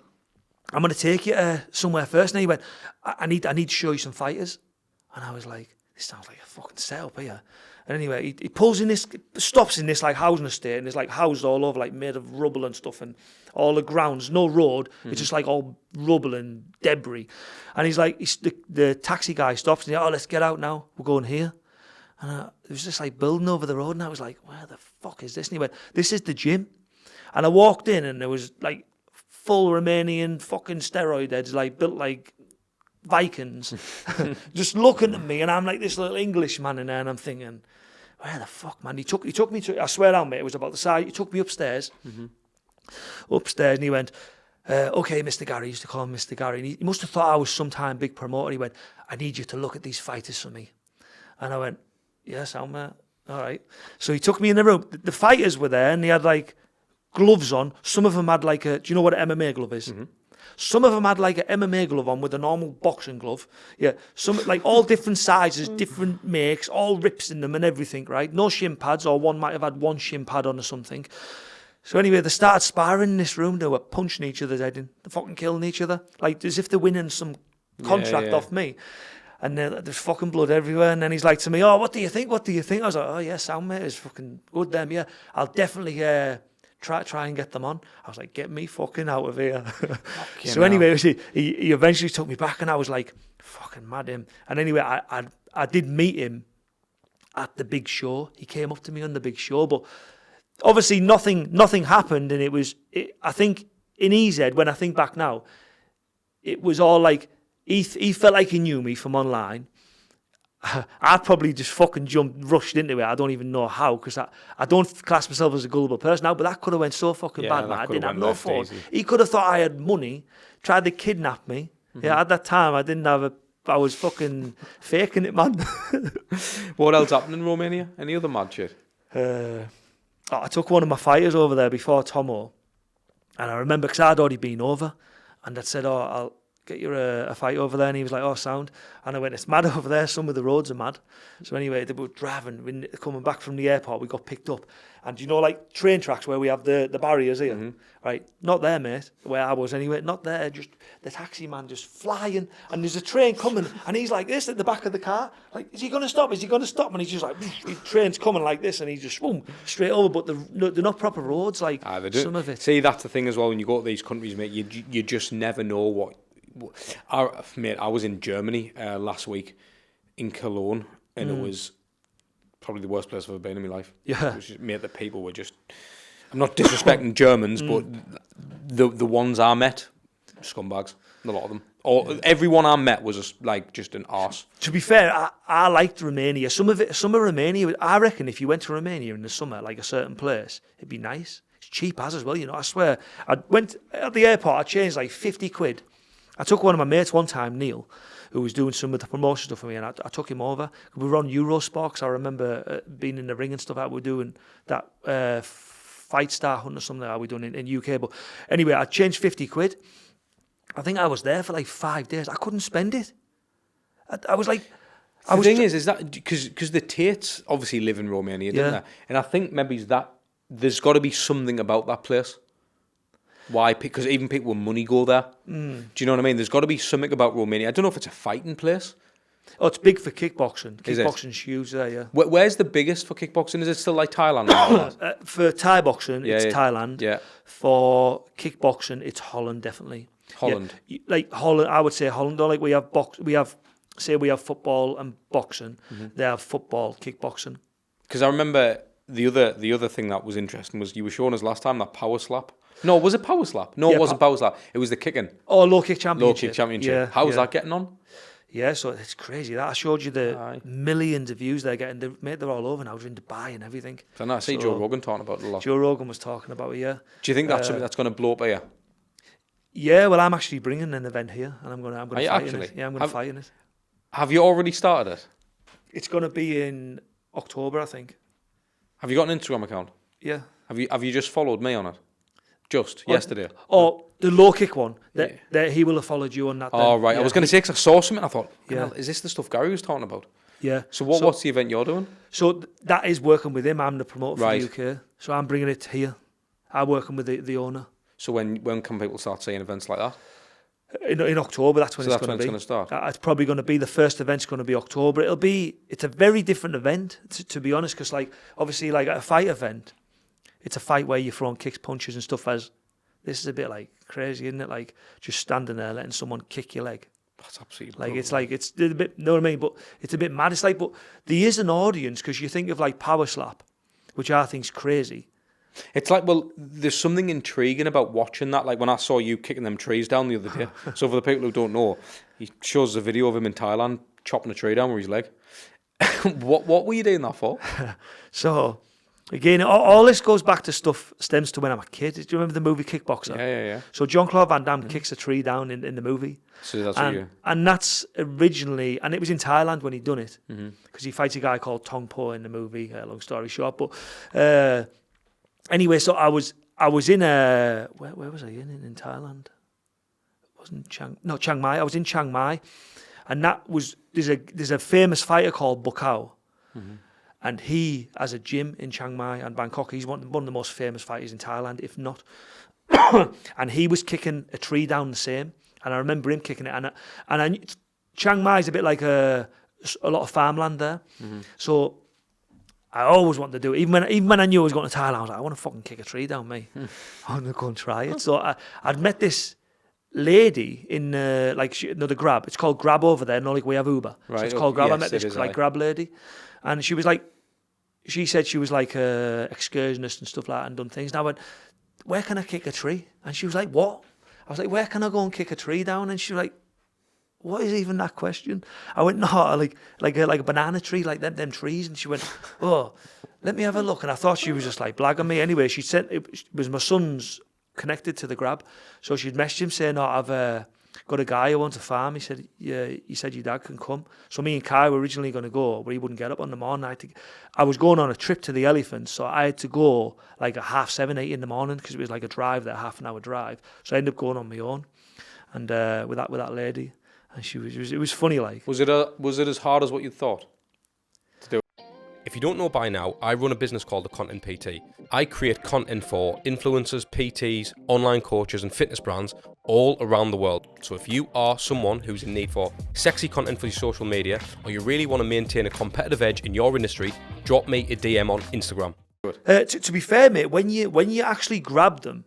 I'm going to take you somewhere first. And he went, I need to show you some fighters. And I was like, this sounds like a fucking setup here. And anyway, he pulls in this, stops in this like housing estate, and it's like houses all over, like made of rubble and stuff, and all the grounds, no road, it's just like all rubble and debris. And he's like, the taxi guy stops and he's like, let's get out now, we're going here. And there was this like building over the road, and I was like, where the fuck is this? And he went, this is the gym. And I walked in, and there was like full Romanian fucking steroid heads, like built like Vikings, just looking at me, and I'm like this little Englishman in there, and I'm thinking, where the fuck, man? He took me to, I swear down, mate, it was about the side. He took me upstairs, and he went, okay, Mr. Garry, he used to call him Mr. Garry, and he must have thought I was sometime big promoter. He went, I need you to look at these fighters for me. And I went, yes, I'm all right. So he took me in the room. The fighters were there, and they had like gloves on. Some of them had like do you know what an MMA glove is? Some of them had like an MMA glove on with a normal boxing glove. Yeah, some like all different sizes, different makes, all rips in them and everything, right? No shin pads, or one might have had one shin pad on or something. So anyway, they started sparring in this room. They were punching each other's head in. They're fucking killing each other. Like as if they're winning some contract off me. And there's fucking blood everywhere. And then he's like to me, what do you think? What do you think? I was like, yeah, sound mate, it's fucking good them, yeah. I'll definitely try and get them on. I was like, get me fucking out of here. So anyway, he eventually took me back, and I was like, fucking mad him. And anyway, I did meet him at the big show. He came up to me on the big show, but obviously nothing happened. And I think in EZ, when I think back now, it was all like, he felt like he knew me from online. I probably just fucking rushed into it. I don't even know how, because I don't class myself as a gullible person now, but that could have went so fucking bad, man. I didn't have no phone. He could have thought I had money, tried to kidnap me. Yeah, at that time, I was fucking faking it, man. What else happened in Romania? Any other mad shit? I took one of my fighters over there before Tomo, and I remember because I'd already been over, and I'd said, "Oh, I'll get you a fight over there," and he was like, "Oh, sound." And I went, "It's mad over there. Some of the roads are mad." So anyway, they were driving, coming back from the airport. We got picked up, and you know, like train tracks where we have the barriers here, right? Not there, mate. Where I was anyway, not there. Just the taxi man just flying, and there's a train coming, and he's like this at the back of the car. Like, is he going to stop? Is he going to stop? And he's just like, the train's coming like this, and he just boom straight over. But they're not proper roads, like some of it. See, that's the thing as well. When you go to these countries, mate, you just never know what. I was in Germany last week in Cologne, and it was probably the worst place I've ever been in my life. Yeah, it was just, mate, the people were just. I'm not disrespecting Germans, but the ones I met, scumbags, a lot of them. Everyone I met was just an arse. To be fair, I liked Romania. Some of Romania, I reckon if you went to Romania in the summer, like a certain place, it'd be nice. It's cheap as well, you know. I swear, I went at the airport, I changed like 50 quid. I took one of my mates one time, Neil, who was doing some of the promotion stuff for me, and I took him over. We were on Eurosport, 'cause I remember being in the ring and stuff. We were doing that Fight Star Hunt or something that we done in UK. But anyway, I changed 50 quid. I think I was there for like 5 days. I couldn't spend it. I was like... The thing is that because the Tates obviously live in Romania, didn't they? And I think maybe there's got to be something about that place. Why? Because even people with money go there. Do you know what I mean? There's got to be something about Romania. I don't know if it's a fighting place. Oh, it's big for kickboxing. Kickboxing's huge there, yeah. Where's the biggest for kickboxing? Is it still like Thailand? For Thai boxing, it's Thailand. Yeah. For kickboxing, it's Holland, definitely. Holland. Yeah. Like Holland, I would say Holland. Though, like we have football and boxing. They have football, kickboxing. Because I remember the other thing that was interesting was you were showing us last time that power slap. No, was it power slap? No, it wasn't power slap. It was the kicking. Oh, low kick championship. Low kick championship. Yeah, how was that getting on? Yeah, so it's crazy. That I showed you the millions of views they're getting. They're all over now. They're in Dubai and everything. So I see Joe Rogan talking about it a lot. Joe Rogan was talking about it, yeah. Do you think that's something that's going to blow up here? Yeah, well, I'm actually bringing an event here, and I'm going to fight in it. Yeah, I'm going to fight in it. Have you already started it? It's going to be in October, I think. Have you got an Instagram account? Yeah. Have you just followed me on it? Yesterday. Oh, the low kick one. That he will have followed you on that. Then. Oh, right. Yeah. I was going to say, because I saw something, I thought, yeah, is this the stuff Garry was talking about? Yeah. So what's the event you're doing? So that is working with him. I'm the promoter for the UK. So I'm bringing it here. I'm working with the owner. So when can people start seeing events like that? In October, that's when it's going to start. It's probably going to be, the first event's going to be October. It's a very different event, to be honest, because like obviously like at a fight event, it's a fight where you're throwing kicks, punches and stuff. As this is a bit like crazy, isn't it? Like just standing there letting someone kick your leg. That's absolutely like it's a bit, you know what I mean? But it's a bit mad. It's like, but there is an audience, because you think of like power slap, which I think's crazy. It's like, well, there's something intriguing about watching that. Like when I saw you kicking them trees down the other day. So for the people who don't know, he shows a video of him in Thailand chopping a tree down with his leg. What were you doing that for? So, again, all this goes back to stems to when I'm a kid. Do you remember the movie Kickboxer? Yeah. So Jean-Claude Van Damme kicks a tree down in the movie. So that's and that's originally, and it was in Thailand when he'd done it, because he fights a guy called Tong Po in the movie. Long story short, but anyway, so I was in where was I in Thailand? It wasn't Chiang Mai. I was in Chiang Mai, and that was there's a famous fighter called Bukau. And he has a gym in Chiang Mai and Bangkok. He's one of the most famous fighters in Thailand, if not. And he was kicking a tree down the same. And I remember him kicking it. Chiang Mai is a bit like a lot of farmland there. So I always wanted to do it. Even when I knew I was going to Thailand, I was like, I want to fucking kick a tree down, mate. I want to go and try it. So I'd met this lady in the Grab. It's called Grab over there. Not like we have Uber. Right. So it's called Grab. Yes, I met this Grab lady. And she said she was like a excursionist and stuff like that and done things. And I went, where can I kick a tree? And she was like, what? I was like, where can I go and kick a tree down? And she was like, what is even that question? I went, no, like a banana tree, like them trees. And she went, oh, let me have a look. And I thought she was just like blagging me. Anyway, she sent, it was my son's connected to the grab. So she'd messaged him saying, I've got a guy who wants a farm. He said, yeah, he said your dad can come. So me and Kai were originally going to go, but he wouldn't get up on the morning. I was going on a trip to the elephants, so I had to go like at 7:30, 8 in the morning because it was like a drive there, half an hour drive. So I ended up going on my own, and with that lady, and it was funny. Like, was it as hard as what you thought to do? If you don't know by now, I run a business called The Content PT. I create content for influencers, PTs, online coaches and fitness brands all around the world. So if you are someone who's in need for sexy content for your social media, or you really want to maintain a competitive edge in your industry, drop me a DM on Instagram. To be fair, mate, when you actually grab them,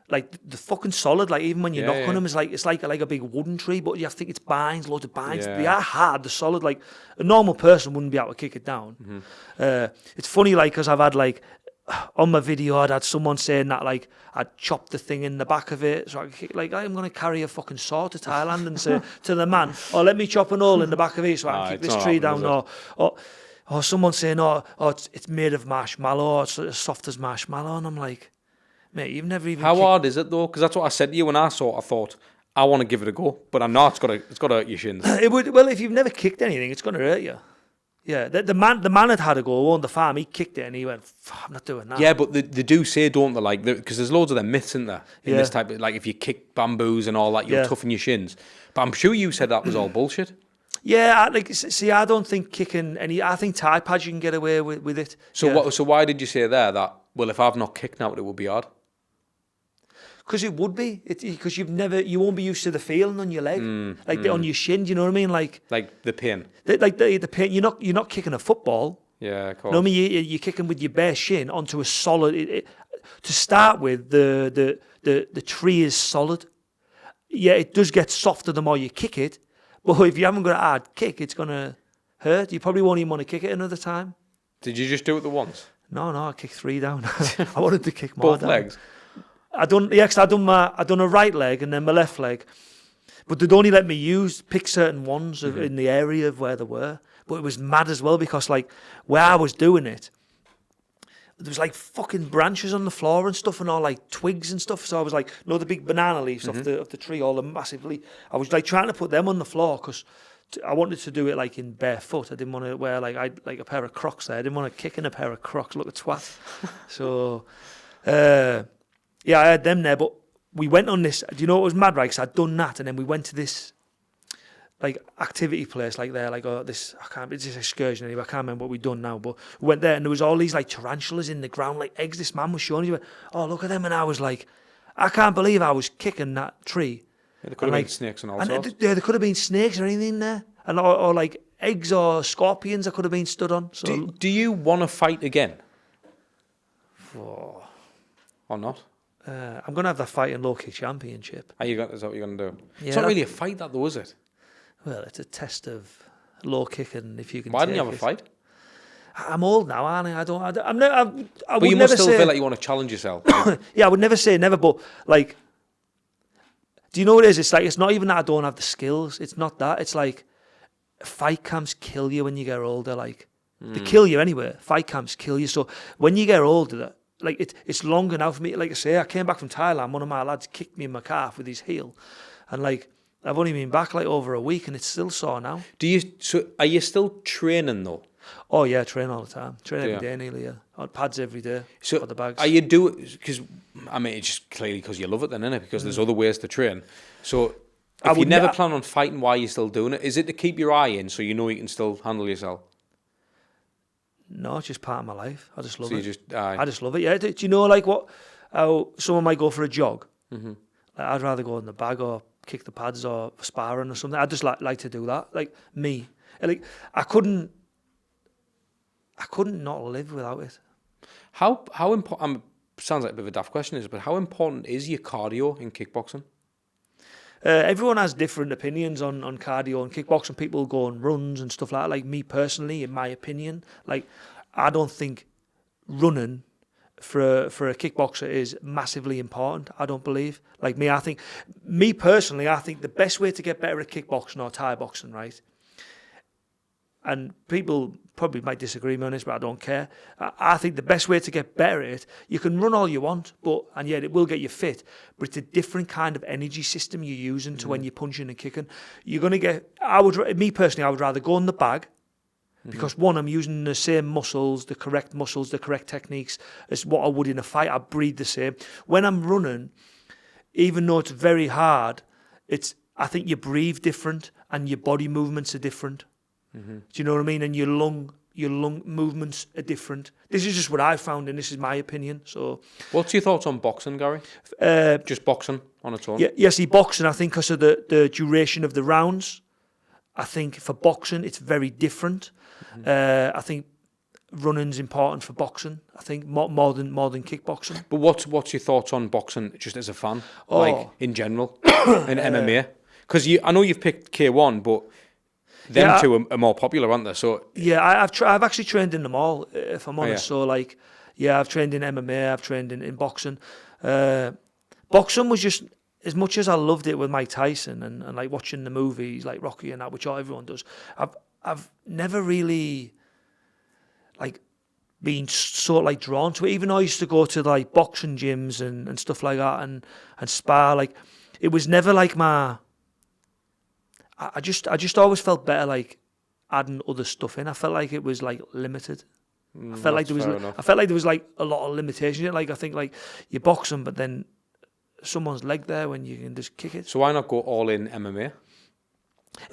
like the fucking solid, like even when you knock on them, it's like a big wooden tree, but you have to think it's binds, loads of binds. Yeah. They are hard, the solid. Like a normal person wouldn't be able to kick it down. It's funny, like, because I've had like on my video, I'd had someone saying that like I'd chopped the thing in the back of it, so I could kick, like I'm gonna carry a fucking saw to Thailand and say to the man, "Oh, let me chop an hole in the back of it so I can kick this tree down." Or someone saying, "Oh, it's made of marshmallow, or it's as soft as marshmallow," and I'm like, mate, you've never even. How hard is it though? Because that's what I said to you when I saw it. I thought I want to give it a go, but I know it's got to hurt your shins. It would. Well, if you've never kicked anything, it's going to hurt you. Yeah, the man had a go on the farm. He kicked it and he went, "I'm not doing that." Yeah, but they do say, don't they? Like, because there's loads of them myths in there in this type of, like, if you kick bamboos and all that, you'll toughen your shins. But I'm sure you said that was all bullshit. Yeah, I don't think kicking any. I think Thai pads you can get away with it. So So why did you say there that? Well, if I've not kicked now, it would be hard. Because it would be, because you won't be used to the feeling on your leg, on your shin. Do you know what I mean? Like the pain. The pain. You're not kicking a football. Yeah, of course. You know what I mean? You're kicking with your bare shin onto a solid. To start with, the tree is solid. Yeah, it does get softer the more you kick it, but if you haven't got a hard kick, it's gonna hurt. You probably won't even want to kick it another time. Did you just do it the once? No, I kicked 3 down. I wanted to kick more. Both legs. I done a right leg and then my left leg, but they'd only let me pick certain ones in the area of where they were. But it was mad as well because like where I was doing it, there was like fucking branches on the floor and stuff and all like twigs and stuff. So I was like, the big banana leaves off the tree, all the massive leaves. I was like trying to put them on the floor because I wanted to do it like in barefoot. I didn't want to wear like a pair of Crocs there. I didn't want to kick in a pair of Crocs, look a twat. So. Yeah, I had them there, but we went on this. Do you know what was mad, right? Because I'd done that, and then we went to this like activity place, like there, like it's this excursion. Anyway, I can't remember what we'd done now, but we went there, and there was all these like tarantulas in the ground, like eggs. This man was showing you, "Oh, look at them," and I was like, I can't believe I was kicking that tree. Yeah, there could have been snakes and all sorts. Yeah, there could have been snakes or anything there, and or like eggs or scorpions. I could have been stood on. So, do you want to fight again? Or not? I'm going to have that fight in low kick championship. Is that what you're going to do? Yeah, it's not really a fight, that though, is it? Well, it's a test of low kicking if you can. Why didn't you have a fight? I'm old now, aren't I? But you must still feel like you want to challenge yourself. Like. Yeah, I would never say never, but like, do you know what it is? It's like, it's not even that I don't have the skills. It's not that. It's like, fight camps kill you when you get older. Like, they kill you anyway. Fight camps kill you. So when you get older, like it's longer now for me. Like I say, I came back from Thailand. One of my lads kicked me in my calf with his heel, and like I've only been back like over a week, and it's still sore now. Are you still training though? Oh yeah, train all the time. Train every day nearly. Yeah, on pads every day. So for the bags. Are you doing? Because I mean, it's just clearly because you love it, then, isn't it? Because there's other ways to train. So if you never plan on fighting, why are you still doing it? Is it to keep your eye in so you know you can still handle yourself? No, it's just part of my life. I just love it. I just love it. Yeah. Do you know like how someone might go for a jog? Mm-hmm. Like, I'd rather go in the bag or kick the pads or sparring or something. I just like to do that. Like me, like I couldn't not live without it. How important? Sounds like a bit of a daft question, but how important is your cardio in kickboxing? Everyone has different opinions on cardio and kickboxing. People go on runs and stuff like that. Like me personally, in my opinion, like I don't think running for a kickboxer is massively important. I don't believe. Like me personally, I think the best way to get better at kickboxing or Thai boxing, right? And people probably might disagree with me on this, but I don't care. I think the best way to get better at it, you can run all you want, and yet it will get you fit, but it's a different kind of energy system you're using to when you're punching and kicking. You're going to get, me personally, I would rather go in the bag, because one, I'm using the same muscles, the correct techniques as what I would in a fight. I breathe the same. When I'm running, even though it's very hard, I think you breathe different and your body movements are different. Do you know what I mean? And your lung movements are different. This is just what I found, and this is my opinion. So, what's your thoughts on boxing, Gary? Just boxing on its own? Yeah, see, boxing, I think, because of the duration of the rounds, I think for boxing it's very different. I think running's important for boxing. I think more than kickboxing. But what's your thoughts on boxing, just as a fan, like in general, in MMA? Because I know you've picked K1, but them two are more popular, aren't they? So yeah, I've actually trained in them all, if I'm honest. So like, I've trained in MMA, I've trained in boxing. Boxing was just, as much as I loved it with Mike Tyson and like watching the movies like Rocky and that, which everyone does, I've never really like been sort of like drawn to it. Even though I used to go to like boxing gyms and stuff like that and spar, like it was never like I just always felt better like adding other stuff in. I felt like it was like limited. I felt like there was like a lot of limitations. Like I think like you're boxing, but then someone's leg there when you can just kick it. So why not go all in MMA?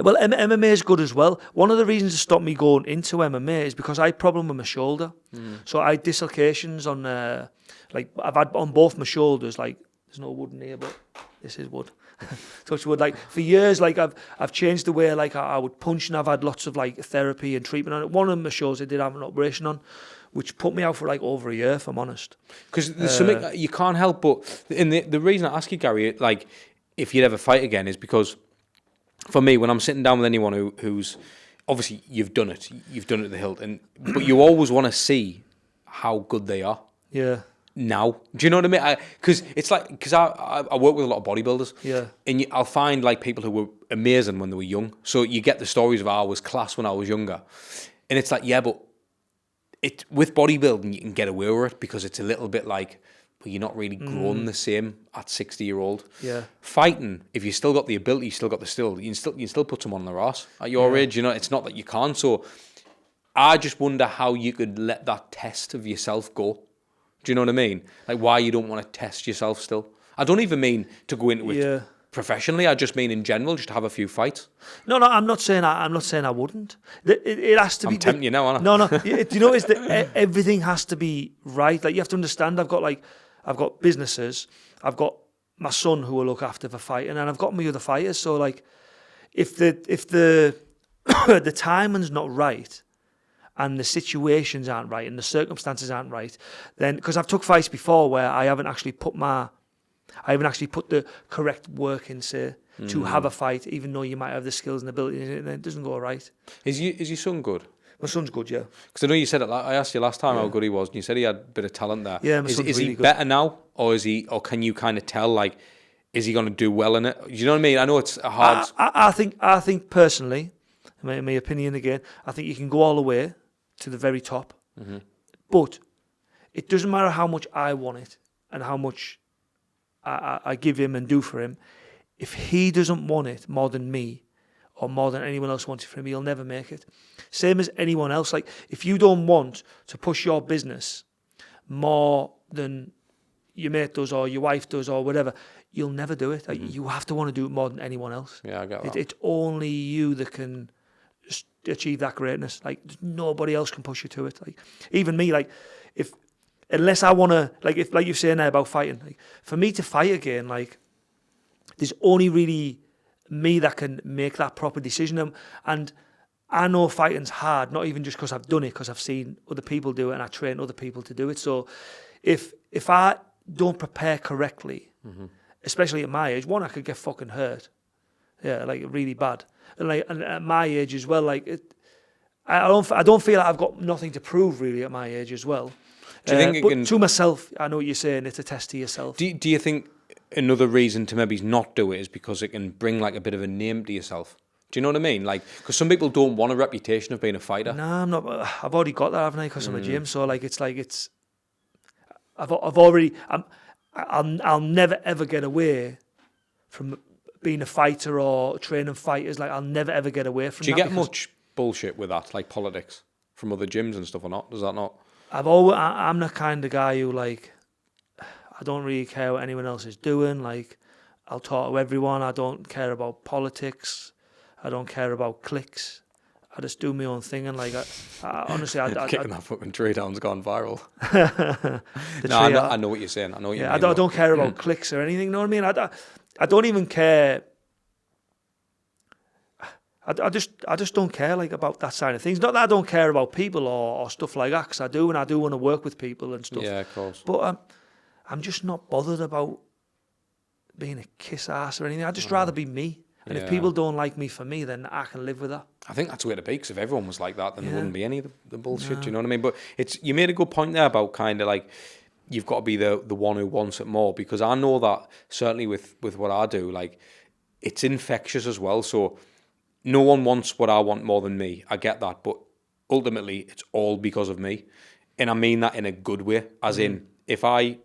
Well, MMA is good as well. One of the reasons to stop me going into MMA is because I had a problem with my shoulder. So I had dislocations on, like I've had on both my shoulders. Like there's no wood in here, but this is wood. Touch wood. Like for years, like I've changed the way like I would punch, and I've had lots of like therapy and treatment on it. One of my shows I did have an operation on, which put me out for like over a year, if I'm honest. Because there's something you can't help but. And the reason I ask you, Gary, like if you'd ever fight again, is because for me, when I'm sitting down with anyone who's obviously you've done it at the hilt, but you always want to see how good they are. Yeah. Now, do you know what I mean? Because it's like, because I work with a lot of bodybuilders, and I'll find like people who were amazing when they were young. So you get the stories of I was class when I was younger, and it's like, yeah, but with bodybuilding you can get away with it because it's a little bit like, well, you're not really grown the same at 60-year-old. Yeah. Fighting, if you still got the ability, you still got the skill, you can still put someone on their ass at your age. You know, it's not that you can't. So I just wonder how you could let that test of yourself go. Do you know what I mean? Like why you don't want to test yourself still. I don't even mean to go into it professionally. I just mean in general, just to have a few fights. No, I'm not saying I wouldn't. It has to be. I'm tempting you now, aren't I? No. Do you notice that everything has to be right? Like you have to understand. I've got businesses. I've got my son who will look after for fighting, and I've got my other fighters. So like, if the the timing's not right, and the situations aren't right, and the circumstances aren't right, then, because I've took fights before where I haven't actually put the correct work in, say, to have a fight, even though you might have the skills and ability, and it doesn't go right. Is your son good? My son's good, yeah. Because I know you said it. I asked you last time how good he was, and you said he had a bit of talent there. Yeah, my son's is really he good. better now, or can you kind of tell, like, is he going to do well in it? Do you know what I mean? I know it's a hard. I think personally, my opinion again, I think you can go all the way to the very top, but it doesn't matter how much I want it and how much I give him and do for him. If he doesn't want it more than me or more than anyone else wants it for him, he'll never make it. Same as anyone else. Like if you don't want to push your business more than your mate does or your wife does or whatever, you'll never do it. Like you have to want to do it more than anyone else. Yeah, I get that. It's only you that can achieve that greatness. Like nobody else can push you to it. Like even me, like unless I want to, like if, like you're saying there about fighting, like for me to fight again, like there's only really me that can make that proper decision. And I know fighting's hard, not even just because I've done it, because I've seen other people do it and I train other people to do it. So if I don't prepare correctly, especially at my age, one, I could get fucking hurt. Yeah, like really bad. And at my age as well, like I don't feel like I've got nothing to prove really at my age as well. Do you think it but can... to myself, I know what you're saying, it's a test to yourself. Do you think another reason to maybe not do it is because it can bring like a bit of a name to yourself? Do you know what I mean? Like, because some people don't want a reputation of being a fighter. No, I'm not. I've already got that, haven't I? Because I'm a gym. So I'll never ever get away from being a fighter or training fighters. Like, I'll never ever get away from that. Do you get much bullshit with that, like politics, from other gyms and stuff or not? Does that not? I'm the kind of guy who, like, I don't really care what anyone else is doing. Like, I'll talk to everyone. I don't care about politics. I don't care about cliques. I just do my own thing, and like, honestly, Kicking that fucking tree down's gone viral. I know what you're saying. I know what you mean. I don't care about cliques or anything. You know what I mean? I don't even care. I just don't care, like, about that side of things. Not that I don't care about people or stuff like that, because I do, and I do want to work with people and stuff. Yeah, of course. But I'm just not bothered about being a kiss ass or anything. I'd just rather be me. And if people don't like me for me, then I can live with that. I think that's where to be, because if everyone was like that, then there wouldn't be any of the bullshit, do you know what I mean? But you made a good point there about kind of like, you've got to be the one who wants it more, because I know that certainly with what I do, like, it's infectious as well. So no one wants what I want more than me. I get that, but ultimately it's all because of me. And I mean that in a good way, as in, if I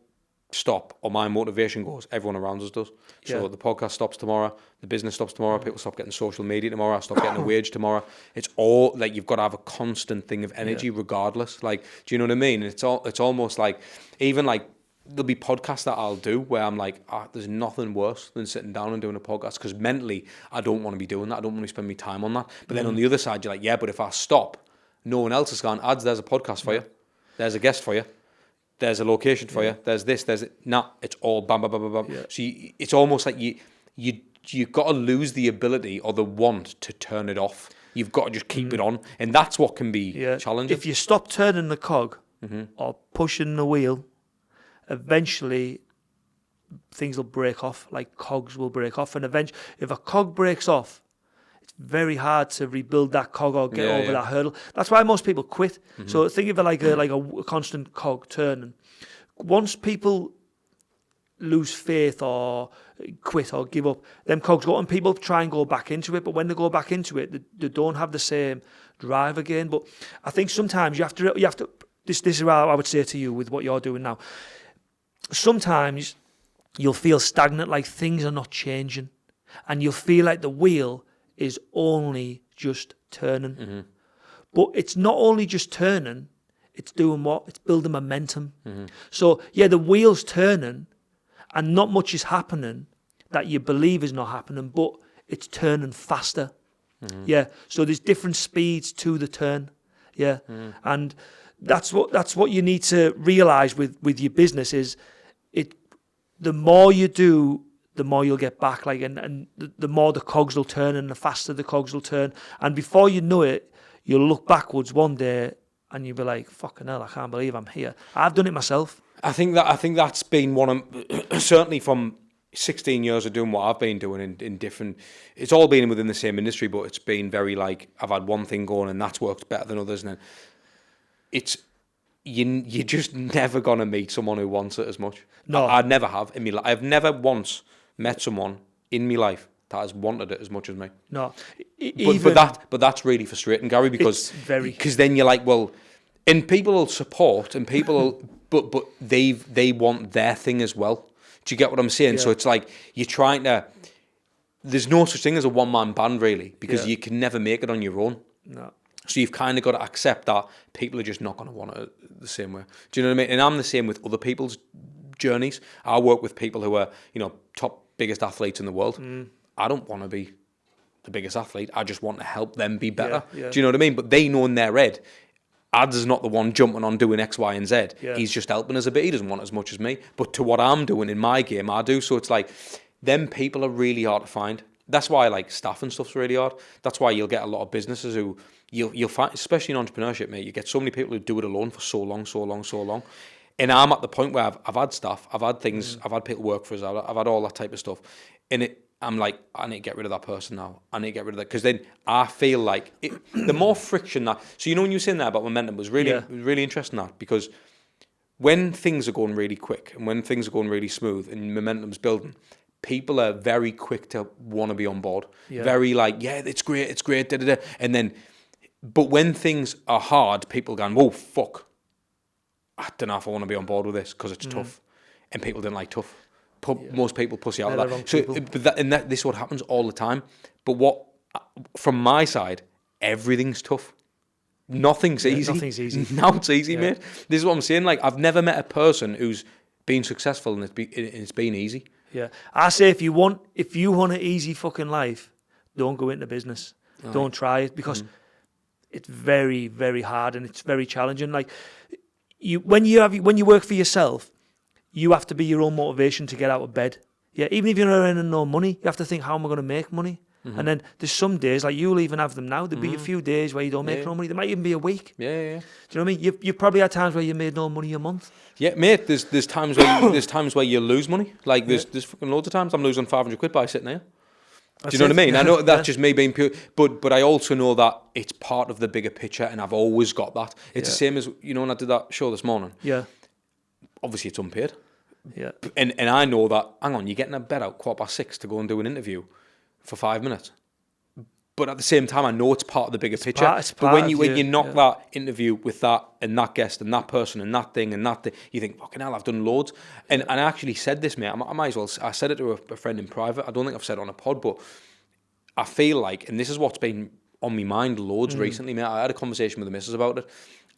stop or my motivation goes, everyone around us does. So the podcast stops tomorrow, the business stops tomorrow, people stop getting social media tomorrow, I stop getting a wage tomorrow. It's all like, you've got to have a constant thing of energy regardless. Like, do you know what I mean? It's almost like, even like, there'll be podcasts that I'll do where I'm like, there's nothing worse than sitting down and doing a podcast, because mentally I don't want to be doing that. I don't want to spend my time on that. But then on the other side, you're like, yeah, but if I stop, no one else is going, Ads, there's a podcast for you. There's a guest for you. There's a location for you. There's this, there's it. Nah, it's all bam, bam, bam, bam, bam. Yeah. So it's almost like you've got to lose the ability or the want to turn it off. You've got to just keep it on. And that's what can be challenging. If you stop turning the cog or pushing the wheel, eventually things will break off, like cogs will break off. And eventually, if a cog breaks off, it's very hard to rebuild that cog or get over that hurdle. That's why most people quit. So think of it like a constant cog turning. Once people lose faith or quit or give up, them cogs go, and people try and go back into it. But when they go back into it, they don't have the same drive again. But I think sometimes you have to. This is what I would say to you with what you're doing now. Sometimes you'll feel stagnant, like things are not changing, and you'll feel like the wheel is only just turning. But it's not only just turning, it's doing what? It's building momentum. So, the wheel's turning and not much is happening that you believe is not happening, but it's turning faster. So there's different speeds to the turn. And that's what you need to realise with your business is the more you do, the more you'll get back, like, and the more the cogs will turn, and the faster the cogs will turn. And before you know it, you'll look backwards one day and you'll be like, fucking hell, I can't believe I'm here. I've done it myself. I think that's been one of, certainly from 16 years of doing what I've been doing in different, it's all been within the same industry, but it's been very like, I've had one thing going and that's worked better than others. And then you're just never going to meet someone who wants it as much. No. I never have in my life. I've never once met someone in my life that has wanted it as much as me. No. But that's really frustrating, Gary, because then you're like, well, and people will support and people will, but they want their thing as well. Do you get what I'm saying? So it's like you're trying to, there's no such thing as a one-man band really, because you can never make it on your own. No. So you've kind of got to accept that people are just not going to want it the same way. Do you know what I mean? And I'm the same with other people's journeys. I work with people who are, top biggest athletes in the world. I don't want to be the biggest athlete. I just want to help them be better. Do you know what I mean? But they know in their head, Ads is not the one jumping on doing X, Y, and Z. He's just helping us a bit. He doesn't want as much as me. But to what I'm doing in my game, I do. So it's like, them people are really hard to find. That's why like staff and stuff's really hard. That's why you'll get a lot of businesses who you'll find, especially in entrepreneurship, mate, you get so many people who do it alone for so long. And I'm at the point where I've had staff, I've had things, I've had people work for us, I've had all that type of stuff. And I'm like, I need to get rid of that person now. I need to get rid of that. Because then I feel like the more friction that... So when you were saying that about momentum was really interesting that, because when things are going really quick and when things are going really smooth and momentum's building, people are very quick to want to be on board. Yeah. Very like, yeah, it's great, da, da, da. And then, but when things are hard, people going, whoa, fuck. I don't know if I want to be on board with this because it's tough. And people don't like tough. Most people pussy out of that. So, this is what happens all the time. But from my side, everything's tough. Nothing's easy. Nothing's easy. Now it's easy, mate. This is what I'm saying. Like, I've never met a person who's been successful and it's been easy. Yeah. I say if you want an easy fucking life, don't go into business. Right. Don't try it because it's very, very hard and it's very challenging. Like when you work for yourself, you have to be your own motivation to get out of bed. Yeah. Even if you're not earning no money, you have to think, how am I going to make money? And then there's some days, like you'll even have them now, there'll be a few days where you don't make no money. There might even be a week. Yeah. Do you know what I mean? You've probably had times where you made no money a month. Yeah, mate, there's times where you lose money. Like there's fucking loads of times I'm losing 500 quid by sitting here. Do you know what I mean? I know that's just me being pure, but I also know that it's part of the bigger picture and I've always got that. It's the same as, when I did that show this morning. Yeah. Obviously it's unpaid. Yeah. And I know that, hang on, you're getting a bed out 6:15 to go and do an interview for 5 minutes. But at the same time, I know it's part of the bigger picture. But when you knock that interview with that and that guest and that person and that thing, you think, fucking hell, I've done loads. And I actually said this, mate. I might as well. I said it to a friend in private. I don't think I've said it on a pod, but I feel like, and this is what's been on my mind loads recently, mate. I had a conversation with the missus about it.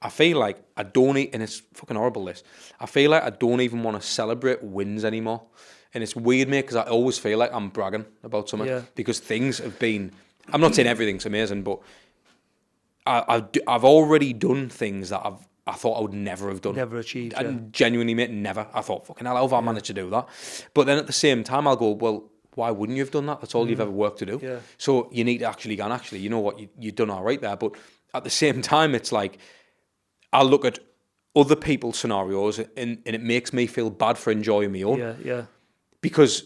I feel like I don't, and it's fucking horrible, this. I feel like I don't even want to celebrate wins anymore. And it's weird, mate, because I always feel like I'm bragging about something because things have been. I'm not saying everything's amazing, but I've already done things that I thought I would never have done. Never achieved. And genuinely, mate, never. I thought, fucking hell, how have I managed to do that? But then at the same time, I'll go, well, why wouldn't you have done that? That's all you've ever worked to do. Yeah. So you need to actually go, and actually, you know what, you've done all right there. But at the same time, it's like, I'll look at other people's scenarios and it makes me feel bad for enjoying my own. Yeah. Because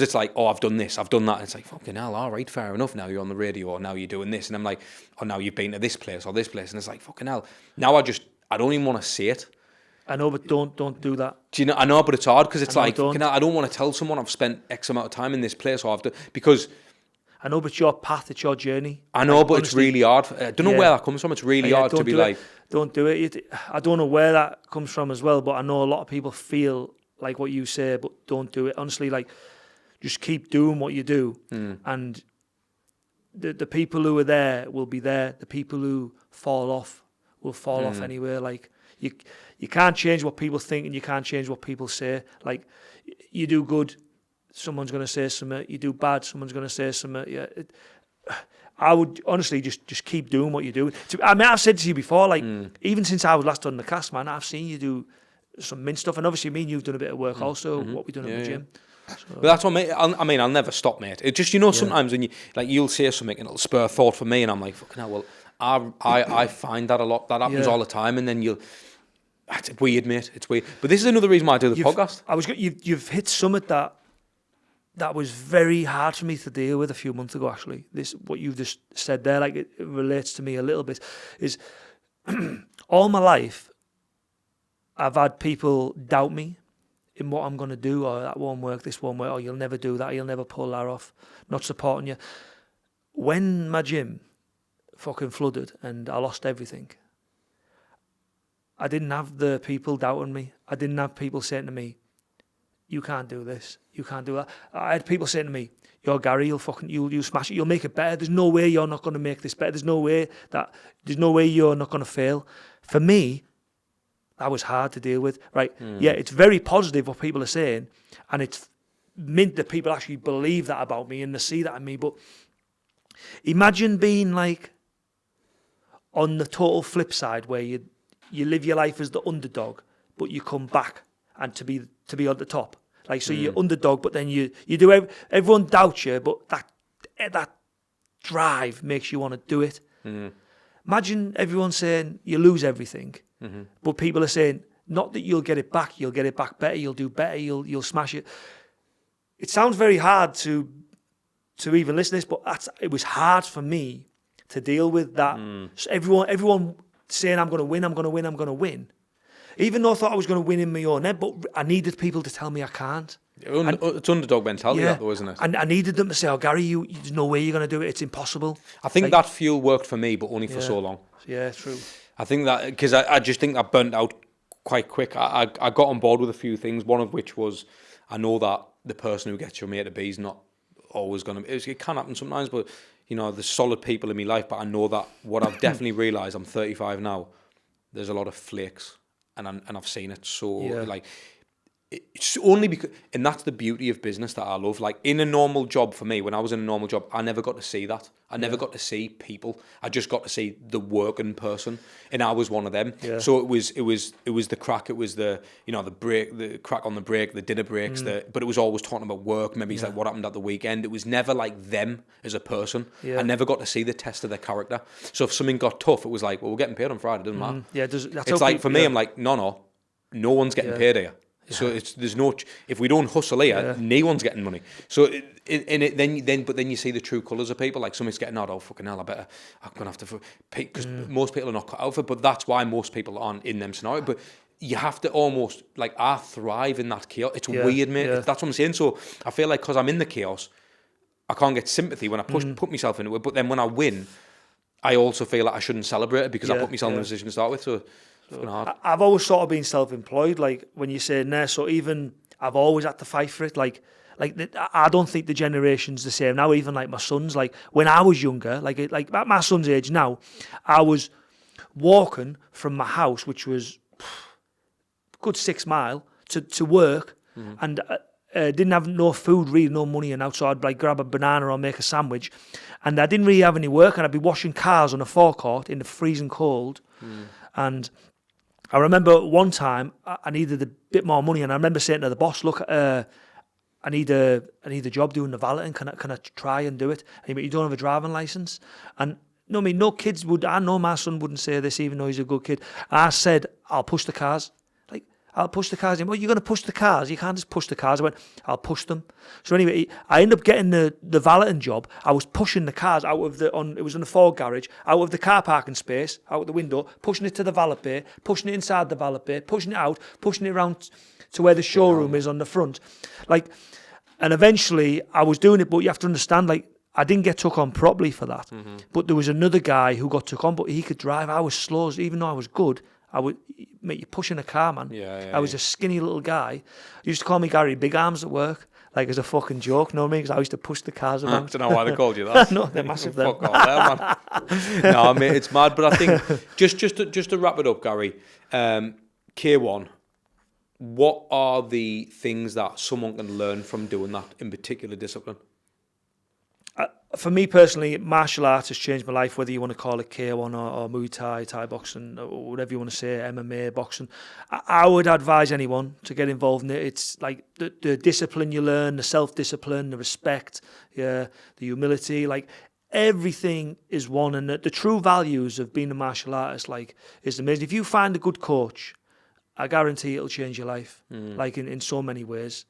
it's like, oh, I've done this, I've done that. And it's like, fucking hell, all right, fair enough. Now you're on the radio, or now you're doing this. And I'm like, oh, now you've been to this place or this place. And it's like, fucking hell. Now I don't even want to say it. I know, but don't do that. Do you know? I know, but it's hard because it's like, fucking hell, I don't want to tell someone I've spent X amount of time in this place or I've done, because... I know, but your path, it's your journey. I know, but honestly, it's really hard. I don't know where that comes from. It's really hard to be like... Don't do it. I don't know where that comes from as well, but I know a lot of people feel like what you say, but don't do it. Honestly, like... Just keep doing what you do, and the people who are there will be there. The people who fall off will fall off anywhere. Like you can't change what people think, and you can't change what people say. Like you do good, someone's going to say something. You do bad, someone's going to say something. Yeah, I would honestly just keep doing what you do. I mean, I've said to you before, like even since I was last on the cast, man, I've seen you do some mint stuff, and obviously me and you've done a bit of work also. What we've done in the gym. So. But that's what, mate. I mean, I'll never stop, mate. It just, sometimes when you'll say something and it'll spur a thought for me, and I'm like, fucking hell, well, I find that a lot. That happens all the time, and then it's weird, mate. It's weird. But this is another reason why I do the podcast. You've hit something that was very hard for me to deal with a few months ago, actually. What you've just said there, like it relates to me a little bit, is all my life, I've had people doubt me in what I'm going to do, or that won't work, this won't work, or you'll never do that, you'll never pull that off, not supporting you. When my gym fucking flooded and I lost everything, I didn't have the people doubting me. I didn't have people saying to me, you can't do this, you can't do that. I had people saying to me, you're Garry, you'll smash it, you'll make it better, there's no way you're not going to make this better, there's no way you're not going to fail. For me, that was hard to deal with, right? Yeah, it's very positive what people are saying, and it's mint that people actually believe that about me and they see that in me. But imagine being like on the total flip side, where you live your life as the underdog, but you come back and to be on the top. Like, so you're underdog, but then you do everyone doubts you, but that drive makes you want to do it. Imagine everyone saying you lose everything. But people are saying, not that you'll get it back better, you'll do better, you'll smash it. It sounds very hard to even listen to this, but it was hard for me to deal with that. So everyone saying I'm going to win. even though I thought I was going to win in my own head, but I needed people to tell me I can't. It's underdog mentality, that though, isn't it? And I needed them to say, "Oh, Gary, there's no way you're going to do it. It's impossible." I think that fuel worked for me, but only for so long. Yeah, true. I think that because I just think that burnt out quite quick. I got on board with a few things. One of which was I know that the person who gets your mate to be is not always going to. It can happen sometimes, but there's solid people in my life. But I know that what I've definitely realised. I'm 35 now. There's a lot of flakes, and I've seen it. So like. It's only because, and that's the beauty of business that I love. Like in a normal job for me, when I was in a normal job, I never got to see that. I never got to see people. I just got to see the working person, and I was one of them. Yeah. So it was the crack. It was the the break, the crack on the break, the dinner breaks. But it was always talking about work. Maybe it's like what happened at the weekend. It was never like them as a person. Yeah. I never got to see the test of their character. So if something got tough, it was like, well, we're getting paid on Friday. It doesn't matter. Yeah, it's like for me, I'm like, no one's getting paid here. So there's no, if we don't hustle here, no one's getting money. So then you see the true colours of people. Like somebody's getting out, oh fucking hell, I'm gonna have to, because most people are not cut out for it. But that's why most people aren't in them scenario. But you have to almost, like, I thrive in that chaos. It's weird, mate. Yeah. That's what I'm saying. So I feel like because I'm in the chaos, I can't get sympathy when I put myself into it. But then when I win, I also feel like I shouldn't celebrate it because I put myself in a position to start with. So I've always sort of been self-employed, like when you say there. So even I've always had to fight for it. Like I don't think the generation's the same now. Even like my sons, like when I was younger, like at my son's age now, I was walking from my house, which was a good 6 miles, to work, and didn't have no food, really, no money, and out. So I'd like grab a banana or make a sandwich, and I didn't really have any work, and I'd be washing cars on a forecourt in the freezing cold, and I remember one time I needed a bit more money, and I remember saying to the boss, "Look, I need a job doing the valeting. Can I try and do it?" And he went, "You don't have a driving license." And no kids would. I know my son wouldn't say this, even though he's a good kid. I said, "I'll push the cars." I'll push the cars. He went, "Well, you're going to push the cars. You can't just push the cars." I went, "I'll push them." So anyway, I ended up getting the valeting job. I was pushing the cars out of it was in the Ford garage, out of the car parking space, out the window, pushing it to the valet bay, pushing it inside the valet bay, pushing it out, pushing it around to where the showroom is on the front. And eventually I was doing it, but you have to understand, I didn't get took on properly for that. But there was another guy who got took on, but he could drive. I was slow, even though I was good. Mate, you're pushing a car, man. I was a skinny little guy. They used to call me Gary Big Arms at work, like as a fucking joke, know what I mean? Because I used to push the cars around. I don't know why they called you that. No, they're massive then. Fuck off there, man. No, mate, it's mad. But I think, just to wrap it up, Gary, K1, what are the things that someone can learn from doing that in particular discipline? For me personally, martial arts has changed my life, whether you want to call it K1 or Muay Thai, Thai boxing, or whatever you want to say, MMA, boxing. I would advise anyone to get involved in it. It's like the discipline you learn, the self-discipline, the respect, the humility, everything is one. And the true values of being a martial artist, is amazing. If you find a good coach, I guarantee it'll change your life, in so many ways.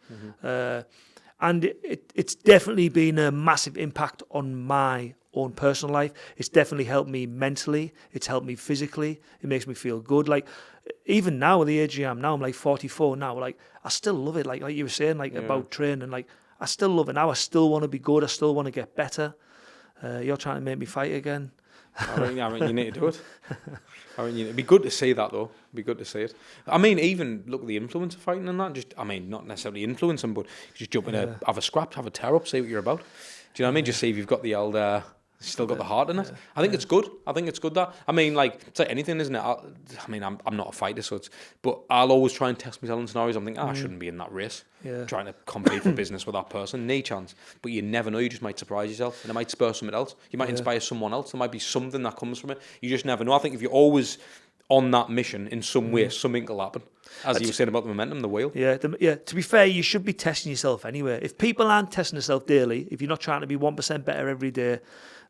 And it's definitely been a massive impact on my own personal life. It's definitely helped me mentally. It's helped me physically. It makes me feel good. Even now, at the age I am now, I'm 44 now. I still love it. Like you were saying, about training. I still love it now. I still want to be good. I still want to get better. You're trying to make me fight again. I mean, you need to do it. It'd be good to see that, though. It'd be good to see it. I mean, even look at the influence of fighting and that. Not necessarily influence them, but just jump in, have a scrap, have a tear up, see what you're about. Do you know what I mean? Just see if you've got the old, still got the heart in it. I think it's good. I think it's good that. I mean, it's like anything, isn't it? I'm not a fighter, but I'll always try and test myself in scenarios. I'm thinking, I shouldn't be in that race. Yeah. Trying to compete for business with that person, no chance. But you never know. You just might surprise yourself, and it might spur something else. You might inspire someone else. There might be something that comes from it. You just never know. I think if you're always on that mission in some way, something will happen. As you were saying about the momentum, the wheel. Yeah, to be fair, you should be testing yourself anyway. If people aren't testing themselves daily, if you're not trying to be 1% better every day,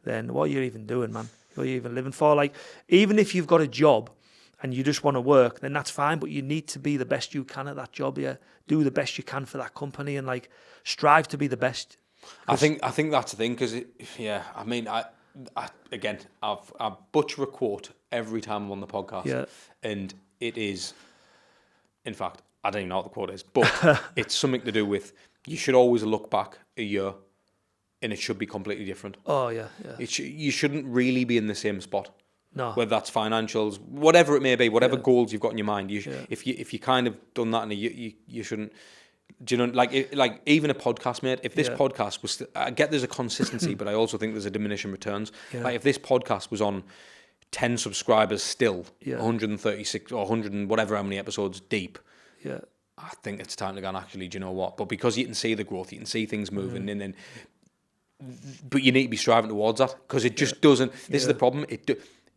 then what are you even doing, man? What are you even living for? Even if you've got a job and you just want to work, then that's fine, but you need to be the best you can at that job, Do the best you can for that company and, strive to be the best. I think that's the thing, because, I butcher a quote every time I'm on the podcast, and it is, In fact, I don't even know what the quote is, but it's something to do with you should always look back a year and it should be completely different. Oh, yeah. You shouldn't really be in the same spot. No. Whether that's financials, whatever it may be, whatever goals you've got in your mind, if you kind of done that and you shouldn't. Do you know, like even a podcast, mate? If this podcast was, I get there's a consistency, but I also think there's a diminishing returns. Yeah. Like if this podcast was on 10 subscribers still, 136 or 100 and whatever how many episodes deep, I think it's time to go and actually, do you know what? But because you can see the growth, you can see things moving, and then, but you need to be striving towards that because it just doesn't. This is the problem.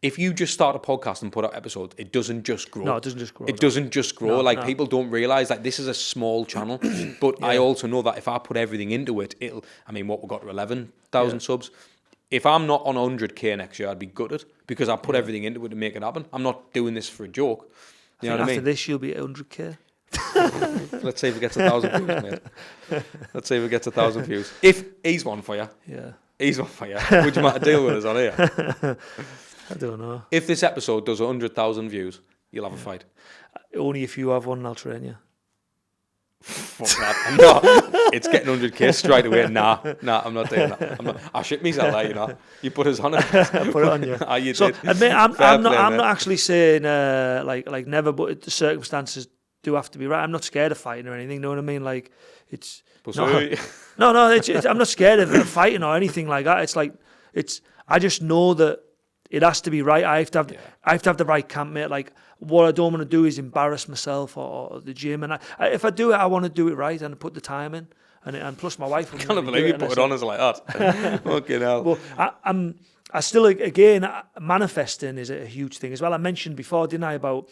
If you just start a podcast and put out episodes, it doesn't just grow. No, it doesn't just grow. It doesn't just grow. People don't realise that this is a small channel. But I also know that if I put everything into it, we've got to 11,000 subs. If I'm not on 100k next year, I'd be gutted because I put everything into it to make it happen. I'm not doing this for a joke. You know what I mean? After this, you'll be at 100k. Let's say if it gets 1,000 views, mate. Let's say if it gets 1,000 views. If he's one for you, he's one for you. Would you mind to deal with us on here? I don't know. If this episode does 100,000 views, you'll have a fight. Only if you have one, and I'll train you. Fuck that. No, it's getting 100k straight away. Nah, I'm not doing that. I shit myself there, you know. You put us on it. I put it on you. You so, did. admit, I'm not actually saying like never, but the circumstances do have to be right. I'm not scared of fighting or anything. You know what I mean? Like it's no. I'm not scared of fighting or anything like that. It's like I just know that it has to be right. I have to have the right camp, mate. Like what I don't want to do is embarrass myself or the gym. And if I do it, I want to do it right and put the time in. And plus, my wife. I can't believe you put it on us like that. Fucking hell. Well, I still again manifesting is a huge thing as well. I mentioned before, didn't I, about.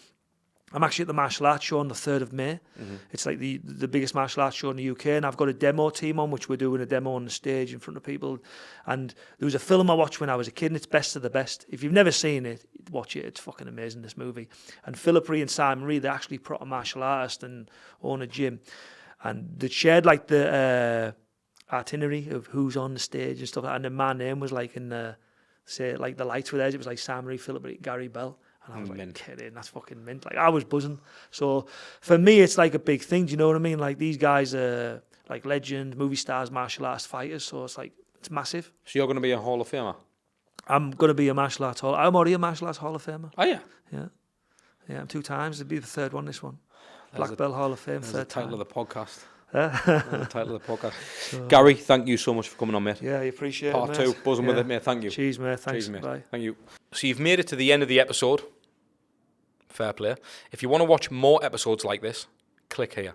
I'm actually at the martial arts show on the 3rd of May. Mm-hmm. It's like the biggest martial arts show in the UK, and I've got a demo team on, which we're doing a demo on the stage in front of people. And there was a film I watched when I was a kid, and it's Best of the Best. If you've never seen it, watch it. It's fucking amazing, this movie. And Philip Ree and Simon Ree, they're actually proper martial artists and own a gym. And they shared like the itinerary of who's on the stage and stuff. And then my name was like in the, say, like the lights were there. It was like Simon Ree, Philip Ree, Garry Bell. And I was like, kidding, that's fucking mint. Like, I was buzzing. So, for me, it's like a big thing, do you know what I mean? Like, these guys are, like, legend, movie stars, martial arts fighters, so it's like, it's massive. So you're going to be a Hall of Famer? I'm going to be a martial arts Hall... I'm already a martial arts Hall of Famer. Oh, yeah? Yeah. Yeah, I'm 2 times. It'll be the 3rd one, this one. Black Belt Hall of Fame, 3rd the title time. of the podcast. The title of the podcast. So, Garry, thank you so much for coming on, mate. Yeah, I appreciate it, Part 2, buzzing with it, mate. Thank you. Cheers, mate. Thanks. Cheers, mate. Bye. Thank you. So you've made it to the end of the episode. Fair play. If you want to watch more episodes like this, click here.